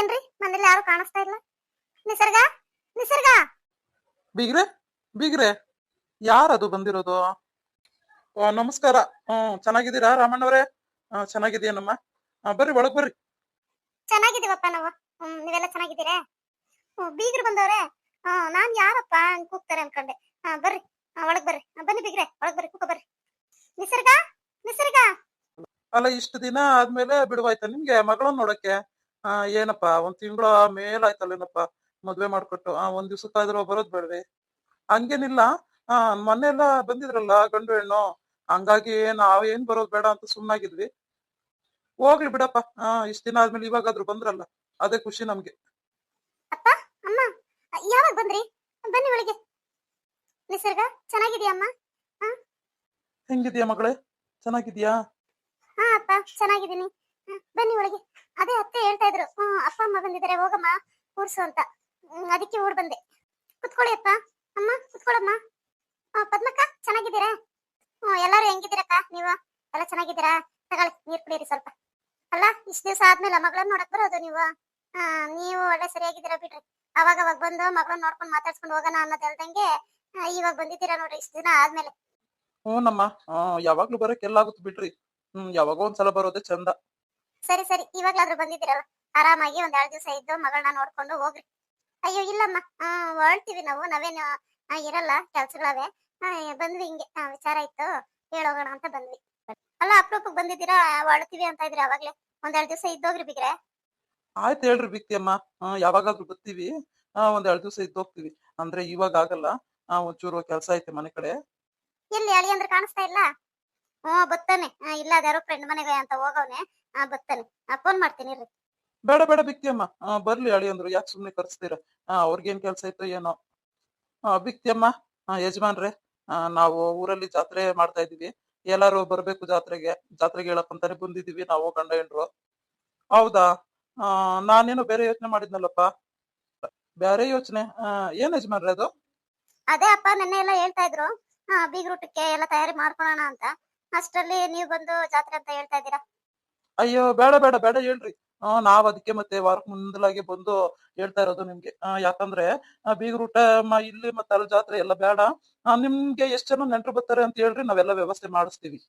ಇದೇನ್ರಿ ಮನೇಲಿ ಯಾರು ಕಾಣಿಸ್ತಾ ಇಲ್ಲ. ನಿಸರ್ಗ, ನಿಸರ್ಗ. ಬೀಗ್ರೆ ಬೀಗ್ರೆ ಯಾರದು ಬಂದಿರೋದು? ನಮಸ್ಕಾರ. ಚೆನ್ನಾಗಿದ್ದೀರಾ ರಾಮಣ್ಣವ್ರೆ? ಚೆನ್ನಾಗಿದೆಯೇನಮ್ಮ? ಬರ್ರಿ ಒಳಗ್ ಬರ್ರಿ. ಚೆನ್ನಾಗಿದೀವಪ್ಪ ನಾವು. ನೀವೆಲ್ಲ ಚೆನ್ನಾಗಿದ್ದೀರಾ? ಬೀಗ್ರು ಬಂದವ್ರೆ. ನಾನ್ ಯಾರಪ್ಪ ಹಂಗ್ ಕೂಗ್ತಾರೆ ಅನ್ಕೊಂಡೆ. ಬರ್ರಿ, ಒಳಗ್ ಬರ್ರಿ. ಬನ್ನಿ ಬೀಗ್ರೆ, ಒಳಗ್ ಬರ್ರಿ, ಕೂಕ ಬರ್ರಿ. ನಿಸರ್ಗ, ನಿಸರ್ಗ. ಅಲ್ಲ, ಇಷ್ಟು ದಿನ ಆದ್ಮೇಲೆ ಬಿಡುವಾಯ್ತಾ ನಿಮ್ಗೆ ಮಗಳನ್ನ ನೋಡಕ್ಕೆ? ಏನಪ್ಪ, ಒಂದ್ ತಿಂಗಳ ಮೇಲಾಯ್ತಲ್ಲೇನಪ್ಪ ಮದ್ವೆ ಮಾಡ್ಕೊಟ್ಟು. ಒಂದ್ ದಿವ್ಸಕ್ಕಾದ್ರೂ ಬರೋದ್ ಬೇಡ್ರಿ? ಹಂಗೇನಿಲ್ಲ. ಮೊನ್ನೆ ಎಲ್ಲ ಬಂದಿದ್ರಲ್ಲ ಗಂಡು ಹೆಣ್ಣು, ಹಂಗಾಗಿ ನಾವೇನ್ ಬರೋದ್ ಬೇಡ ಅಂತ ಸುಮ್ನಾಗಿದ್ವಿ. ಹೋಗ್ಲಿ ಬಿಡಪ್ಪ. ಇಷ್ಟ ದಿನ ಆದ್ಮೇಲೆ ಇವಾಗಾದ್ರೂ ಬಂದ್ರಲ್ಲ, ಅದೇ ಖುಷಿ ನಮ್ಗೆ. ಅಪ್ಪ, ಅಮ್ಮ, ಯಾವಾಗ ಬಂದ್ರಿ? ಬನ್ನಿ ಒಳಗೆ. ನಿಸರ್ಗ, ಚೆನ್ನಾಗಿದ್ಯಮ್ಮ? ಹೆಂಗಿದ್ಯಾ ಮಗಳೇ? ಚೆನ್ನಾಗಿದ್ಯಾ? ಹಾ ಅಪ್ಪ, ಚೆನ್ನಾಗಿದ್ದೀನಿ. ಬನ್ನಿ ಒಳಗೆ. ಅದೇ ಅತ್ತೆ ಹೇಳ್ತಾ ಇದ್ರು, ಅಪ್ಪ ಅಮ್ಮ ಬಂದಿದ್ದಾರೆ, ಹೋಗಮ್ಮ ಕೂರ್ಸು ಅಂತ. ಅದಕ್ಕೆ ಓಡ್ ಬಂದೆ. ಕುತ್ಕೊಳ್ಳಿ ಅಪ್ಪ. ಅಮ್ಮ ಕುತ್ಕೊಳ್ಳಮ್ಮ. ಪದ್ಮಕ್ಕ, ಚೆನ್ನಾಗಿದ್ದೀರಾ? ಎಲ್ಲಾರು ಹೆಂಗಿದ್ದೀರಕ್ಕ ನೀವು? ಎಲ್ಲ ಚೆನ್ನಾಗಿದ್ದೀರಾ? ತಗೊಳ್ಳಿ, ನೀರ್ ಕುಡೀರಿ ಸ್ವಲ್ಪ. ಅಲ್ಲ, ಇಷ್ಟ ದಿವಸ ಆದ್ಮೇಲೆ ಮಗಳನ್ನ ನೋಡಕ್ ಬರೋದು ನೀವು? ನೀವು ಒಳ್ಳೆ ಸರಿಯಾಗಿದ್ದೀರಾ ಬಿಡ್ರಿ. ಅವಾಗ ಬಂದು ಮಗಳನ್ನ ನೋಡ್ಕೊಂಡು ಮಾತಾಡ್ಸ್ಕೊಂಡು ಹೋಗೋಣ ಅನ್ನೋದಲ್ದಂಗೆ ಇವಾಗ ಬಂದಿದ್ದೀರಾ ನೋಡ್ರಿ, ಇಷ್ಟ ದಿನ ಆದ್ಮೇಲೆ. ಹ್ಞೂನಮ್ಮ. ಯಾವಾಗ್ಲೂ ಬರಕ್ ಎಲ್ಲಾಗುತ್ತೆ ಬಿಡ್ರಿ. ಯಾವಾಗೋ ಒಂದ್ಸಲ ಬರೋದೇ ಚಂದ. ಸರಿ ಸರಿ, ಇವಾಗ್ಲಾದ್ರೂ ಬಂದಿದ್ದೀರಲ್ಲ, ಆರಾಮಾಗಿ ಒಂದ್ 2 ದಿವಸ ಇದ್ದು ಮಗಳನ್ನ ನೋಡ್ಕೊಂಡು ಹೋಗ್ರಿ. ಅಯ್ಯೋ ಇಲ್ಲಮ್ಮ, ಹೊರಡ್ತೀವಿ ನಾವು. ನಾವೇನು ಇರಲ್ಲ, ಕೆಲ್ಸಗಳವೆ. ಬಂದ್ವಿ, ಹಿಂಗೆ ವಿಚಾರ ಇತ್ತು, ಹೇಳೋಗೋಣ ಅಂತ ಬಂದ್ವಿ. ಅಲ್ಲ, ಅಪ್ರೂಪಕ್ಕೆ ಬಂದಿದ್ದೀರಾ, ಹೊರಡ್ತೀವಿ ಅಂತ ಇದ್ರಿ ಅವಾಗ್ಲೇ. ಒಂದ್ 2 ದಿವಸ ಇದ್ದೋಗ್ರಿ ಬಿಗ್ರೆ. ಆಯ್ತು ಹೇಳ್ರಿ ಬಿಕ್ತಿಯಮ್ಮ. ಯಾವಾಗಾದ್ರೂ ಬರ್ತೀವಿ. ಒಂದ್ 2 ದಿವ್ಸ ಇದ್ದು ಹೋಗ್ತೀವಿ. ಅಂದ್ರೆ ಇವಾಗ ಆಗಲ್ಲ. ಒಂಚೂರು ಕೆಲ್ಸ ಐತೆ ಮನೆ ಕಡೆ. ಎಲ್ಲಿ ಅಳಿ ಅಂದ್ರೆ ಕಾಣಿಸ್ತಾ ಇಲ್ಲ? ಬತ್ತಾನೆ. ಇಲ್ಲ, ಅದ್ಯಾರೋ ಫ್ರೆಂಡ್ ಮನೆಗೆ ಅಂತ ಹೋಗವ್ನೆ. ಬತ್ತಾನೆ. ಫೋನ್ ಮಾಡ್ತೀನಿ ಇರ್ರಿ. ಬೇಡ ಬೇಡ ಬಿಕ್ತಿಯಮ್ಮ. ಬರ್ಲಿ ಅಳಿ ಅಂದ್ರು, ಯಾಕೆ ಸುಮ್ನೆ ಕರ್ಸ್ತೀರ? ಅವ್ರಿಗೇನ್ ಕೆಲ್ಸ ಇತ್ತು ಏನೋ. ಬಿಕ್ತಿಯಮ್ಮ. ಯಜಮಾನ್ರೆ, ನಾವು ಊರಲ್ಲಿ ಜಾತ್ರೆ ಮಾಡ್ತಾ ಇದೀವಿ. ಎಲ್ಲಾರು ಬರ್ಬೇಕು ಜಾತ್ರೆಗೆ. ಜಾತ್ರೆಗೆ ಹೇಳಕ್ಕಂತಾನೆ ಬಂದಿದೀವಿ ನಾವು ಗಂಡ ಹೆಂಡ್ರು. ಹೌದಾ? ನಾನೇನೋ ಬೇರೆ ಯೋಚನೆ ಮಾಡಿದ್ನಲ್ಲಪ್ಪ. ಬೇರೆ ಯೋಚನೆ? ಏನ್ ಯಜಮಾನ್ರೆ ಅದು? ಅದೇ ಅಪ್ಪ, ನೆನ್ನೆ ಎಲ್ಲ ಹೇಳ್ತಾ ಇದ್ರು, ಬೀಗ್ರೂಟಕ್ಕೆ ಎಲ್ಲ ತಯಾರಿ ಮಾಡ್ಕೊಳ್ಳೋಣ ಅಂತ. ಅಷ್ಟರಲ್ಲಿ ನೀವು ಬಂದು ಜಾತ್ರೆ ಅಂತ ಹೇಳ್ತಾ ಇದ್ದೀರಾ. ಅಯ್ಯೋ ಬೇಡ ಬೇಡ ಬೇಡ ಹೇಳ್ರಿ. ನಾವ್ ಅದಕ್ಕೆ ಮತ್ತೆ ವಾರಕ್ ಮುಂದಲಾಗಿ ಬಂದು ಹೇಳ್ತಾ ಇರೋದು ನಿಮ್ಗೆ. ಯಾಕಂದ್ರೆ ಬೀಗ್ರೂಟ ಇಲ್ಲಿ ಮತ್ತೆ ಅಲ್ಲಿ ಜಾತ್ರೆ ಎಲ್ಲ ಬೇಡ. ನಿಮ್ಗೆ ಎಷ್ಟ್ ಜನ ನೆಂಟ್ರು ಬರ್ತಾರೆ ಅಂತ ಹೇಳ್ರಿ, ನಾವೆಲ್ಲ ವ್ಯವಸ್ಥೆ ಮಾಡಿಸ್ತೀವಿ.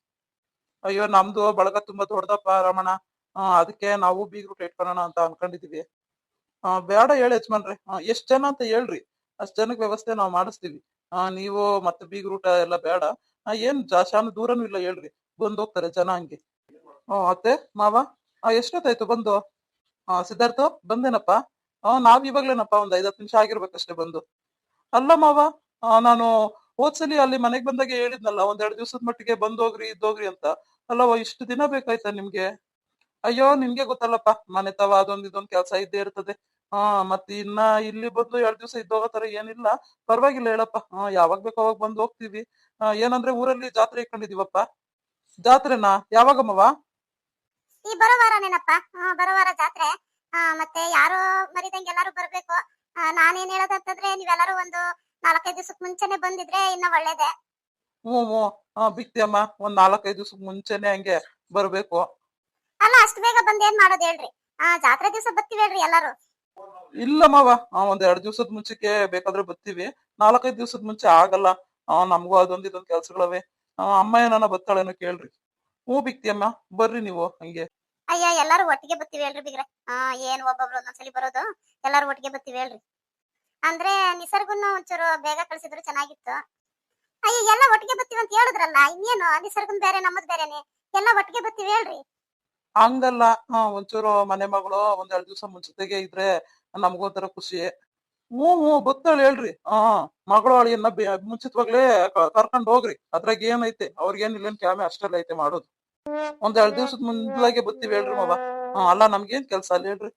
ಅಯ್ಯೋ, ನಮ್ದು ಬಳಗ ತುಂಬಾ ದೊಡ್ಡದಪ್ಪ ರಮಣ. ಅದಕ್ಕೆ ನಾವು ಬೀಗ್ರೂಟ ಇಟ್ಕೊಳ್ಳೋಣ ಅಂತ ಅನ್ಕೊಂಡಿದೀವಿ. ಬೇಡ ಹೇಳಿ ಯಜಮಾನ್ರೆ. ಎಷ್ಟ್ ಜನ ಅಂತ ಹೇಳ್ರಿ, ಅಷ್ಟ್ ಜನಕ್ಕೆ ವ್ಯವಸ್ಥೆ ನಾವು ಮಾಡಿಸ್ತೀವಿ. ನೀವು ಮತ್ತೆ ಬೀಗ್ರೂಟ ಎಲ್ಲ ಬೇಡ. ಏನ್ ಜಾಸ್ತಿ ದೂರನೂ ಇಲ್ಲ ಹೇಳ್ರಿ, ಬಂದ್ ಹೋಗ್ತಾರೆ ಜನ ಹಂಗೆ. ಅತ್ತೆ ಮಾವ, ಎಷ್ಟೊತ್ತಾಯ್ತು ಬಂದು? ಸಿದ್ಧಾರ್ಥ ಬಂದೇನಪ್ಪ. ನಾವ್ ಇವಾಗ್ಲೇನಪ್ಪ ಒಂದ್ 5-10 ನಿಮಿಷ ಆಗಿರ್ಬೇಕಷ್ಟೇ ಬಂದು. ಅಲ್ಲ ಮಾವ, ನಾನು ಹೋದ್ಸಲಿ ಅಲ್ಲಿ ಮನೆಗ್ ಬಂದಾಗ ಹೇಳಿದ್ನಲ್ಲ, ಒಂದ್ 2 ದಿವ್ಸದ ಮಟ್ಟಿಗೆ ಬಂದೋಗ್ರಿ ಇದ್ದೋಗ್ರಿ ಅಂತ. ಅಲ್ಲವ, ಇಷ್ಟು ದಿನ ಬೇಕಾಯ್ತಾ ನಿಮ್ಗೆ? ಅಯ್ಯೋ, ನಿಮ್ಗೆ ಗೊತ್ತಲ್ಲಪ್ಪ, ಮನೆ ತವ ಅದೊಂದ್ ಇದೊಂದ್ ಕೆಲ್ಸ ಇದ್ದೇ ಇರ್ತದೆ. ಮತ್ತೆ ಇನ್ನ ಇಲ್ಲಿ ಬಂದು 2 ದಿವ್ಸ ಇದ್ದೋಗೋ ತರ ಏನಿಲ್ಲ. ಪರವಾಗಿಲ್ಲ ಹೇಳಪ್ಪ. ಯಾವಾಗ್ ಬೇಕೋ ಅವಾಗ ಬಂದು ಹೋಗ್ತೀವಿ. ಏನಂದ್ರೆ ಊರಲ್ಲಿ ಜಾತ್ರೆ ಇಟ್ಕೊಂಡಿದೀವಪ್ಪ. ಜಾತ್ರೆನಾ? ಯಾವಾಗಮ್ಮವ? ಈ ಬರೋ ವಾರನೇನಪ್ಪ. ಬರೋ ವಾರ ಜಾತ್ರೆ. ಮತ್ತೆ ಯಾರು ಮರಿದಂಗೆ ಎಲ್ಲಾರು ಬರ್ಬೇಕು. ನಾನೇನ್ ಹೇಳೋದಂತಂದ್ರೆ, ನೀವೆಲ್ಲರೂ ಒಂದು 4-5 ದಿವಸಕ್ಕೆ ಮುಂಚೆನೆ ಬಂದಿದ್ರೆ ಇನ್ನ ಒಳ್ಳೇದೆ. ಹ್ಞೂ ಹ್ಞೂ. ಬಿಕ್ತಿಯಮ್ಮ, ಒಂದ್ 4-5 ದಿವ್ಸಕ್ ಮುಂಚೆನೆ ಹಂಗೆ ಬರ್ಬೇಕು. ಅಲ್ಲ, ಅಷ್ಟು ಬೇಗ ಬಂದ್ ಏನ್ ಮಾಡೋದು ಹೇಳ್ರಿ? ಜಾತ್ರೆ ದಿವಸ ಬರ್ತೀವಿ ಹೇಳ್ರಿ ಎಲ್ಲಾರು. ಇಲ್ಲ ಮಾವ, ಒಂದ್ 2 ದಿವ್ಸದ ಮುಂಚೆಗೆ ಬೇಕಾದ್ರೆ ಬರ್ತೀವಿ. 4-5 ದಿವ್ಸದ ಮುಂಚೆ ಆಗಲ್ಲ. ನಮಗೂ ಅದೊಂದ್ ಇದೊಂದ್ ಕೆಲ್ಸಗಳವೆ. ಅಮ್ಮ ಏನಾನ ಬರ್ತಾಳೇನೋ ಕೇಳ್ರಿ. ಹ್ಞೂ ಬಿಕ್ತಿಯಮ್ಮ, ಬರ್ರಿ ನೀವು ಹಂಗೆ. ಅಯ್ಯ, ಎಲ್ಲಾರು ಒಟ್ಟಿಗೆ ಬರ್ತೀವಿ ಹೇಳ್ರಿ ಬಿಗ್ರೆ. ಏನ್ ಒಬ್ಬೊಬ್ರು ಒಂದೊಂದ್ಸಲಿ ಬರೋದು, ಎಲ್ಲಾರು ಒಟ್ಟಿಗೆ ಬರ್ತೀವಿ ಹೇಳ್ರಿ. ಅಂದ್ರೆ ನಿಸರ್ಗುನ್ನು ಒಂಚೂರು ಬೇಗ ಕಳ್ಸಿದ್ರು ಚೆನ್ನಾಗಿತ್ತು. ಅಯ್ಯ, ಎಲ್ಲ ಒಟ್ಟಿಗೆ ಬರ್ತೀವಿ ಅಂತ ಹೇಳಿದ್ರಲ್ಲ, ಇನ್ನೇನು ನಿಸರ್ಗನ್ ಬೇರೆ ನಮ್ಮದ್ ಬೇರೆನೆ, ಎಲ್ಲ ಒಟ್ಟಿಗೆ ಬರ್ತೀವಿ ಹೇಳ್ರಿ. ಹಂಗಲ್ಲ. ಒಂಚೂರು ಮನೆ ಮಗಳು ಒಂದ್ 2 ದಿವ್ಸ ಮುಂಚೆಗೆ ಇದ್ರೆ ನಮ್ಗೊಂಥರ ಖುಷಿ. ಹ್ಞೂ ಹ್ಞೂ ಬತ್ತಾಳೆ ಹೇಳ್ರಿ. ಮಗಳು ಅಳಿಯನ್ನ ಮುಂಚಿತವಾಗ್ಲೇ ಕರ್ಕೊಂಡ್ ಹೋಗ್ರಿ. ಅದ್ರಾಗ ಏನೈತೆ, ಅವ್ರಿಗೇನ್ ಇಲ್ಲೇನ್ ಕ್ಯಾಮೆ ಅಷ್ಟೆಲ್ಲ ಐತೆ ಮಾಡೋದು. ಒಂದ್ 2 ದಿವ್ಸದ ಮುಂದ್ಲಾಗೆ ಬರ್ತೀವಿ ಹೇಳ್ರಿ ಮಾವ. ಅಲ್ಲ, ನಮ್ಗೇನ್ ಕೆಲ್ಸ ಅಲ್ಲಿ ಹೇಳ್ರಿ?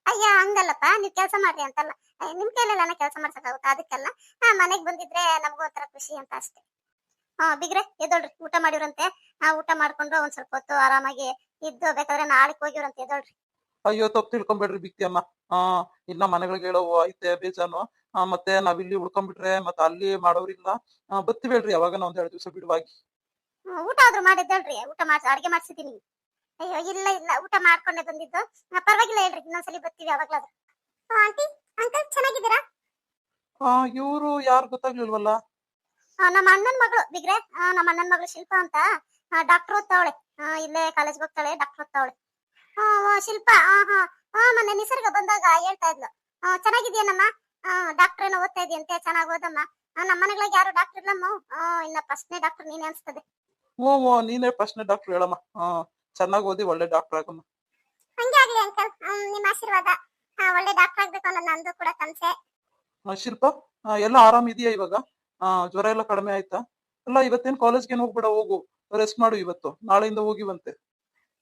ಅಯ್ಯ, ಹಂಗಲ್ಲಪ್ಪ, ನೀವ್ ಕೆಲಸ ಮಾಡ್ರಿ ಅಂತಲ್ಲ. ನಿಮ್ ಕೈಲೆಲ್ಲ ಕೆಲಸ ಮಾಡ್ಸಕ್ಕಾಗುತ್ತಾ? ಅದಕ್ಕೆಲ್ಲ ಮನೆಗ್ ಬಂದಿದ್ರೆ ನಮಗೂ ಒಂಥರ ಖುಷಿ ಅಂತ ಅಷ್ಟೇ. ಬಿಗ್ರೆ ಎದೋಳ್ರಿ, ಊಟ ಮಾಡಿವ್ರಂತೆ. ಊಟ ಮಾಡ್ಕೊಂಡು ಒಂದ್ ಸ್ವಲ್ಪ ಹೊತ್ತು ಆರಾಮಾಗಿ ಇದ್ದು ಬೇಕಾದ್ರೆ ನಾಳೆಗ್ ಹೋಗಿವ್ರಂತೆ, ಎದೋಳ್ರಿ. ಅಯ್ಯೋ, ತಪ್ಪು ತಿಳ್ಕೊಂಬೇಡ್ರಿ ಬಿಕ್ತಿಯಮ್ಮ. ಇನ್ನ ಮನೆಗಳಿಗೆ ಹೇಳೋ ಐತೆ ಬೇಜಾನು. ಮತ್ತೆ ನಾವಿಲ್ಲಿ ಉಳ್ಕೊಂಡ್ಬಿಟ್ರೆ ಮತ್ತೆ ಅಲ್ಲಿ ಮಾಡೋರಿಲ್ಲ. ಬರ್ತೀವಿ ಹೇಳ್ರಿ ಯಾವಾಗನ ಒಂದ್ 2 ದಿವ್ಸ ಬಿಡುವಾಗಿ. ಊಟ ಆದ್ರೂ ಮಾಡಿದ್ದೇಳ್ರಿ, ಊಟ ಮಾಡ್ಸಿ ಅಡ್ಗೆ ಮಾಡ್ಸಿದೀನಿ. ಅಯ್ಯೋ ಇಲ್ಲ ಇಲ್ಲ, ಊಟ ಮಾಡ್ಕೊಂಡೆ ಬಂದಿದ್ದು. ಪರವಾಗಿಲ್ಲ ಹೇಳ್ರಿ, ಇನ್ನೊಂದ್ಸಲಿ ಬರ್ತೀವಿ ಯಾವಾಗ್ಲಾದ್ರು. ಆಂಟಿ, ಅಂಕಲ್ ಚೆನ್ನಾಗಿದ್ದೀರಾ? ಇವ್ರು ಯಾರು ಗೊತ್ತಾಗ್ಲಿಲ್ವಲ್ಲ. ನಮ್ಮ ಅಣ್ಣನ ಮಗಳು ಬಿಗ್ರೆ, ನಮ್ಮ ಅಣ್ಣನ ಮಗಳು ಶಿಲ್ಪಾ ಅಂತ ಡಾಕ್ಟರ್ ಓದ್ತಾವಳೆ. ಇಲ್ಲೇ ಕಾಲೇಜ್ಗೆ ಹೋಗ್ತಾಳೆ, ಡಾಕ್ಟರ್ ಓದ್ತಾವಳೆ. ಶಿಲ್ಪಾ, ಮೊನ್ನೆ ನಿಸರ್ಗ ಬಂದಾಗ ಹೇಳ್ತಾ ಇದ್ಲು, ಚೆನ್ನಾಗಿದ್ಯೇನಮ್ಮ, ಡಾಕ್ಟರ್ ಏನೋ ಓದ್ತಾ ಇದೆಯಂತೆ, ಚೆನ್ನಾಗಿ ಓದಮ್ಮ. ನಮ್ಮ ಮನೆಗಳಿಗೆ ಯಾರು ಡಾಕ್ಟರ್ ಇಲ್ಲಮ್ಮ, ಇನ್ನ ಫಸ್ಟ್ನೇ ಡಾಕ್ಟರ್ ನೀನೇ ಅನ್ಸ್ತದೆ. ಓ ನೀನೇ ಫಸ್ಟ್ನೇ ಡಾಕ್ಟರ್ ಹೇಳಮ್ಮ. ಚೆನ್ನಾಗಿ ಓದಿ ಒಳ್ಳೆ ಡಾಕ್ಟರ್ ಆಗಮ್ಮ. ಹಂಗೆ ಆಗ್ಲಿ ಅಂಕಲ್, ನಿಮ್ಮ ಆಶೀರ್ವಾದ. ಒಳ್ಳೆ ಡಾಕ್ಟರ್ ಆಗ್ಬೇಕು ಅನ್ನೋದು ನಂದು ಕೂಡ ಕನ್ಸೆ. ಶಿಲ್ಪ, ಎಲ್ಲ ಆರಾಮ್ ಇದೆಯಾ ಇವಾಗ? ಜ್ವರ ಎಲ್ಲ ಕಡಿಮೆ ಆಯ್ತಾ? ಅಲ್ಲ ಇವತ್ತೇನ್ ಕಾಲೇಜ್ಗೆ ಹೋಗ್ಬೇಡ, ಹೋಗು, ರೆಸ್ಟ್ ಮಾಡು ಇವತ್ತು, ನಾಳೆಯಿಂದ ಹೋಗಿವಂತೆ.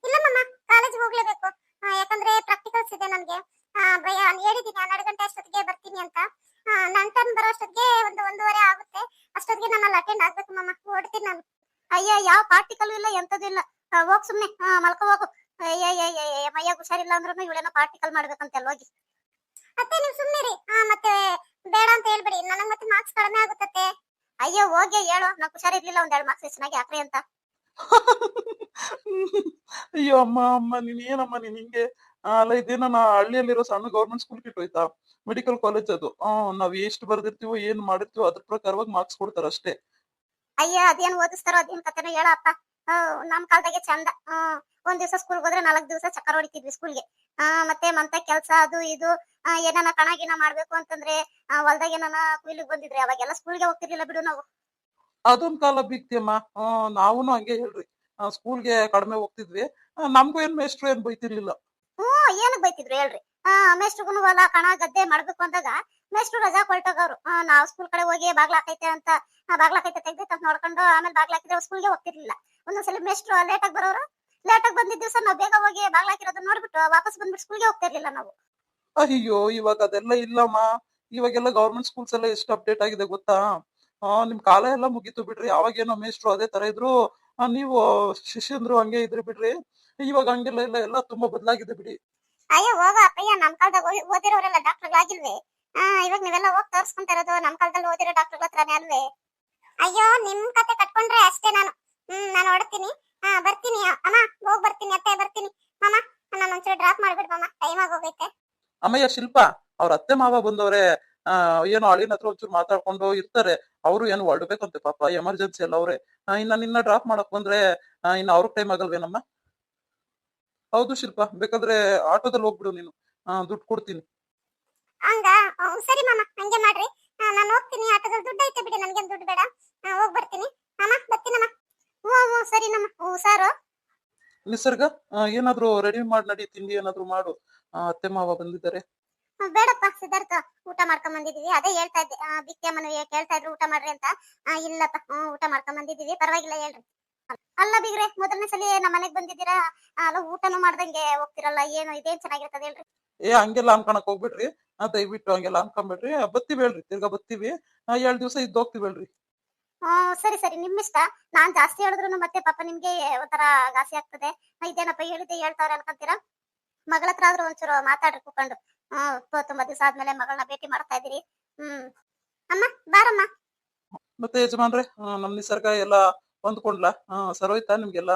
ಇಲ್ಲ ಮಮ್ಮ, ಕಾಲೇಜ್ಗೆ ಹೋಗ್ಲೇಬೇಕು. ಯಾಕಂದ್ರೆ ಪ್ರಾಕ್ಟಿಕಲ್ಸ್ ಇದೆ ನನಗೆ. ಹೇಳಿದ್ದೀನಿ 12 ಗಂಟೆ ಅಷ್ಟೊತ್ತಿಗೆ ಬರ್ತೀನಿ ಅಂತ. ನನ್ನ ಟರ್ನ್ ಬರೋ ಅಷ್ಟೊತ್ತಿಗೆ ಒಂದೂವರೆ ಆಗುತ್ತೆ. ಅಷ್ಟೊತ್ತಿಗೆ ನಾನು ಅಲ್ಲಿ ಅಟೆಂಡ್ ಆಗ್ಬೇಕು ಮಮ್ಮ, ಹೊರಡ್ತೀನಿ ನಾನು. ಅಯ್ಯ, ಯಾವ ಪಾರ್ಟಿಕಲ್ ಇಲ್ಲ ಎಂತದೂ ಇಲ್ಲ. ಹೋಗ್ ಸುಮ್ನೆ ಮಲ್ಕೋ ಹೋಗು. ಅಯ್ಯ ಮೈಯಾಗ ಹುಷಾರಿಲ್ಲ ಅಂದ್ರೂ ಇವಳೇನೋ ಪಾರ್ಟಿಕಲ್ ಮಾಡ್ಬೇಕಂತೆ ಹೋಗಿ. ಅತ್ತೆ ನೀವು ಸುಮ್ಮನಿರಿ, ಮತ್ತೆ ಬೇಡ ಅಂತ ಹೇಳ್ಬೇಡಿ, ನನಗೆ ಮತ್ತೆ ಮಾರ್ಕ್ಸ್ ಕಡಿಮೆ ಆಗುತ್ತತ್ತೆ. ಅಯ್ಯೋ ಹೋಗಿ ಹೇಳು, ನಂಗೆ ಹುಷಾರಿರ್ಲಿಲ್ಲ, 2 ಮಾರ್ಕ್ಸ್ ಚೆನ್ನಾಗಿ ಹಾಕ್ರಿ ಅಂತ. ಅಯ್ಯೋ ಅಮ್ಮ ಅಮ್ಮ, ನೀನ್ ಏನಮ್ಮ ನೀನ್ ಹಿಂಗೆ? ಅಲ್ಲ ಇದೇನ ಹಳ್ಳಿಯಲ್ಲಿರೋ ಸಣ್ಣ ಗೌರ್ಮೆಂಟ್ ಸ್ಕೂಲ್ ಹೋಯ್ತಾ? ಮೆಡಿಕಲ್ ಕಾಲೇಜ್ ಅದು. ನಾವ್ ಎಷ್ಟು ಬರ್ದಿರ್ತೀವೋ ಏನ್ ಮಾಡಿರ್ತೀವೋ ಅದ್ರ ಪ್ರಕಾರವಾಗಿ ಮಾರ್ಕ್ಸ್ ಕೊಡ್ತಾರ ಅಷ್ಟೇ. ಅಯ್ಯ ಅದೇನ್ ಓದಿಸ್ತಾರೋ ಅದೇನ್ ಕತೆನೋ ಹೇಳಪ್ಪ. ನಮ್ ಕಾಲದಾಗೆ ಚಂದ. ಒಂದ್ ದಿವಸ ಸ್ಕೂಲ್ಗೆ ಹೋದ್ರೆ 4 ದಿವಸ ಚಕ್ಕರ್ ಹೊಡಿತಿದ್ವಿ ಸ್ಕೂಲ್ಗೆ. ಮತ್ತೆ ಮಂತ ಕೆಲ್ಸ ಅದು ಇದು, ಏನಾನ ಕಣಗಿನ ಮಾಡ್ಬೇಕು ಅಂತಂದ್ರೆ ಹೊಲ್ದಾಗ ಏನಾನ ಕೂಲಿಗೆ ಬಂದಿದ್ರೆ ಅವಾಗೆಲ್ಲ ಸ್ಕೂಲ್ಗೆ ಹೋಗ್ತಿರ್ಲಿಲ್ಲ ಬಿಡು ನಾವು. ಅದೊಂದ್ ಕಾಲ ಬಿಗ್ತಿಯಮ್ಮ. ನಾವೂನು ಹಂಗೆ ಹೇಳ್ರಿ, ಸ್ಕೂಲ್ಗೆ ಕಡಿಮೆ ಹೋಗ್ತಿದ್ವಿ. ನಮ್ಗೂ ಏನ್ ಮೇಷ್ಟ್ರು ಏನ್ ಬೈತಿರ್ಲಿಲ್ಲ. ಏನಕ್ ಬೈತಿದ್ರು ಹೇಳ್ರಿ? ಮೇಷ್ಟ್ರುಗುನು ಹೊಲ ಕಣ ಗದ್ದೆ ಮಾಡ್ಬೇಕು ಅಂದಾಗ ಮೇಷ್ಟ್ರು ರಜಾ ಕೊಟ್ಟೋಗವ್ರು. ನಾವ್ ಸ್ಕೂಲ್ ಕಡೆ ಹೋಗಿ ಬಾಗ್ಲಾಕೈತೆ ಅಂತ, ಬಾಗ್ಲಾಕೈತೆ ತೆಗ್ದೈತೆ ಅಂತ ನೋಡ್ಕೊಂಡು ಆಮೇಲೆ ಬಾಗ್ಲಾಕಿದ್ರೆ ಸ್ಕೂಲ್ಗೆ ಹೋಗ್ತಿರ್ಲಿಲ್ಲ. ಒಂದೊಂದ್ಸಲ ಮೇಷ್ಟ್ರು ಲೇಟ್ ಆಗಿ ಬರೋರು. ಲೇಟ್ ಆಗಿ ಬಂದಿದ್ದ ದಿವಸ ನಾವ್ ಬೇಗ ಹೋಗಿ ಬಾಗ್ಲಾಕಿರೋದನ್ನ ನೋಡ್ಬಿಟ್ಟು ವಾಪಸ್ ಬಂದ್ಬಿಟ್ಟು ಸ್ಕೂಲ್ಗೆ ಹೋಗ್ತಿರ್ಲಿಲ್ಲ ನಾವು. ಅಯ್ಯೋ ಇವಾಗ ಅದೆಲ್ಲ ಇಲ್ಲಮ್ಮ. ಇವಾಗೆಲ್ಲ ಗೌರ್ಮೆಂಟ್ ಸ್ಕೂಲ್ಸ್ ಎಲ್ಲ ಎಷ್ಟು ಅಪ್ಡೇಟ್ ಆಗಿದೆ ಗೊತ್ತಾ? ನಿಮ್ ಕಾಲ ಎಲ್ಲ ಮುಗೀತು ಬಿಡ್ರಿ. ಅವಾಗೇನೋ ಮೇಷ್ಟ್ರು ಅದೇ ತರ ಇದ್ರು, ನೀವು ಶಿಷ್ಯಂದ್ರು ಹಂಗೆ ಇದ್ರಿ ಬಿಡ್ರಿ. ಇವಾಗ ಹಂಗೆಲ್ಲ ಇಲ್ಲ, ಎಲ್ಲ ತುಂಬಾ ಬದಲಾಗಿದೆ ಬಿಡಿ. ಅಯ್ಯೋ ಹೋಗ ಅಪ್ಪಯ್ಯ, ನಮ್ ಕಾಲದಾಗ ಓದಿರೋರೆಲ್ಲ ಡಾಕ್ಟರ್ಗಳಾಗಿಲ್ವೇ? ಇವಾಗ ನೀವೆಲ್ಲ ಹೋಗಿ ತೋರ್ಸ್ಕೊಂತ ಇರೋದು ನಮ್ ಕಾಲದಲ್ಲಿ ಓದಿರೋ ಡಾಕ್ಟರ್ಗಳ ಹತ್ರನೇ ಅಲ್ವೇ? ಅಯ್ಯೋ ನಿಮ್ ಕತೆ ಕಟ್ಕೊಂಡ್ರೆ ಅಷ್ಟೇ ನಾನು. ನಾನು ಹೊರಡ್ತೀನಿ. ಬರ್ತೀನಿ ಅಮ್ಮ, ಹೋಗ್ ಬರ್ತೀನಿ ಅತ್ತೆ, ಬರ್ತೀನಿ. ಮಾಮ, ನಾನು ಒಂಚೂರು ಡ್ರಾಪ್ ಮಾಡ್ಬಿಡ್ ಮಾಮ, ಟೈಮ್ ಆಗೋಗೈತೆ. ಅಮ್ಮಯ್ಯ ಶಿಲ್ಪ, ಅವ್ರ ಅತ್ತೆ ಮಾವ ಬಂದವ್ರೆ. ಏನೋ ಅಳಿನ ಹತ್ರ ಒಂಚೂರು ಮಾತಾಡ್ಕೊಂಡು ಇರ್ತಾರೆ. ಅವರು ಏನು ಹೊರಡ್ಬೇಕಂತೆ ಪಾಪ, ಎಮರ್ಜೆನ್ಸಿ ಎಲ್ಲ ಅವ್ರೆ. ಇನ್ನ ನಿನ್ನ ಡ್ರಾಪ್ ಮಾಡಕ್ ಬಂದ್ರೆ ಇನ್ನ ಅವ್ರಿಗೆ ಟೈಮ್ ಆಗಲ್ವೇನಮ್ಮ? ಹೌದು ಶಿಲ್ಪ, ಬೇಕಾದ್ರೆ ಆಟೋದಲ್ಲಿ ಹೋಗ್ಬಿಡು ನೀನು, ದುಡ್ಡು ಕೊಡ್ತೀನಿ. ಹಂಗ? ಸರಿ ಮಾಮ, ಹಂಗೆ ಮಾಡ್ರಿ. ನಾನು ಹೋಗ್ತೀನಿ, ಆಟೋದಲ್ಲಿ ದುಡ್ಡು ಐತೆ ಬಿಡಿ, ನನ್ಗೇನ್ ದುಡ್ಡು ಬೇಡ. ಹೋಗ್ ಬರ್ತೀನಿ. ಅಮ್ಮ ಬರ್ತೀನಮ್ಮ. ಹ್ಞೂ ಸರಿ ನಮ್ಮ ಸಾರು. ನಿಸರ್ಗ, ಏನಾದ್ರು ರೆಡಿ ಮಾಡಿ ನಡಿ, ತಿಂಡಿ ಏನಾದ್ರು ಮಾಡು. ಅತ್ತೆ ಮಾವ ಬಂದಿದ್ದಾರೆ. ಬೇಡಪ್ಪ ಸಿದ್ಧಾರ್ಥ, ಊಟ ಮಾಡ್ಕೊಂಡ್ ಬಂದಿದೀವಿ. ಅದೇ ಹೇಳ್ತಾ ಇದ್ದೆ, ಬಿಕ್ಕಮ್ಮನ ಕೇಳ್ತಾ ಇದ್ರು ಊಟ ಮಾಡ್ರಿ ಅಂತ. ಇಲ್ಲಪ್ಪ, ಊಟ ಮಾಡ್ಕೊಂಡ್ ಬಂದಿದೀವಿ, ಪರವಾಗಿಲ್ಲ ಹೇಳ್ರಿ. ಅಲ್ಲ ಬಿಗ್ರೆ, ಮೊದಲನೇ ಸಲ ನಮ್ಮ ಮನೆಗ್ ಬಂದಿದ್ದೀರಾ, ಅಲ್ಲ ಊಟನೂ ಮಾಡ್ದಂಗೆ ಹೋಗ್ತಿರಲ್ಲ, ಏನು ಇದೇನ್ ಚೆನ್ನಾಗಿರ್ತದೆ ಹೇಳ್ರಿ? ಹಂಗೆಲ್ಲ ಅನ್ಕೊಳಕ್ ಹೋಗ್ಬಿಡ್ರಿ. ದಯವಿಟ್ಟು ಹಂಗೆಲ್ಲ ಅನ್ಕೊಂಬಿಡ್ರಿ. ಬತ್ತೀವಿ ಹೇಳ್ರಿ, ತಿರ್ಗಾ ಬತ್ತೀವಿ. 2 ದಿವಸ ಇದ್ದು ಹೋಗ್ತೀವಿ ಹೇಳ್ರಿ. ಸರಿ ಸರಿ, ನಿಮ್ಮಿಷ್ಟ. ನಾನ್ ಜಾಸ್ತಿ ಹೇಳಿದ್ರು ಮತ್ತೆ ಪಾಪ ನಿಮ್ಗೆ ಒಂಥರ ಘಾಸಿ ಆಗ್ತದೆ. ಇದೇನಪ್ಪ ಹೇಳಿದ್ದೆ ಹೇಳ್ತಾವ್ರೆ ಅನ್ಕೊಂತೀರಾ? ಮಗಳ ಹತ್ರ ಆದ್ರೂ ಒಂಚೂರು ಮಾತಾಡ್ರಿ ಕೂತ್ಕೊಂಡು. ತುಂಬಾ ದಿವಸ ಆದ್ಮೇಲೆ ಮಗಳನ್ನ ಭೇಟಿ ಮಾಡ್ತಾ ಇದೀರಿ. ಅಮ್ಮ ಬಾರಮ್ಮ. ಮತ್ತೆ ಯಜಮಾನ್ರೆ, ನಮ್ ನಿಸರ್ಗ ಎಲ್ಲ ಹೊಂದ್ಕೊಂಡ್ಲಾ? ಸರೋಯ್ತಾ ನಿಮ್ಗೆಲ್ಲ?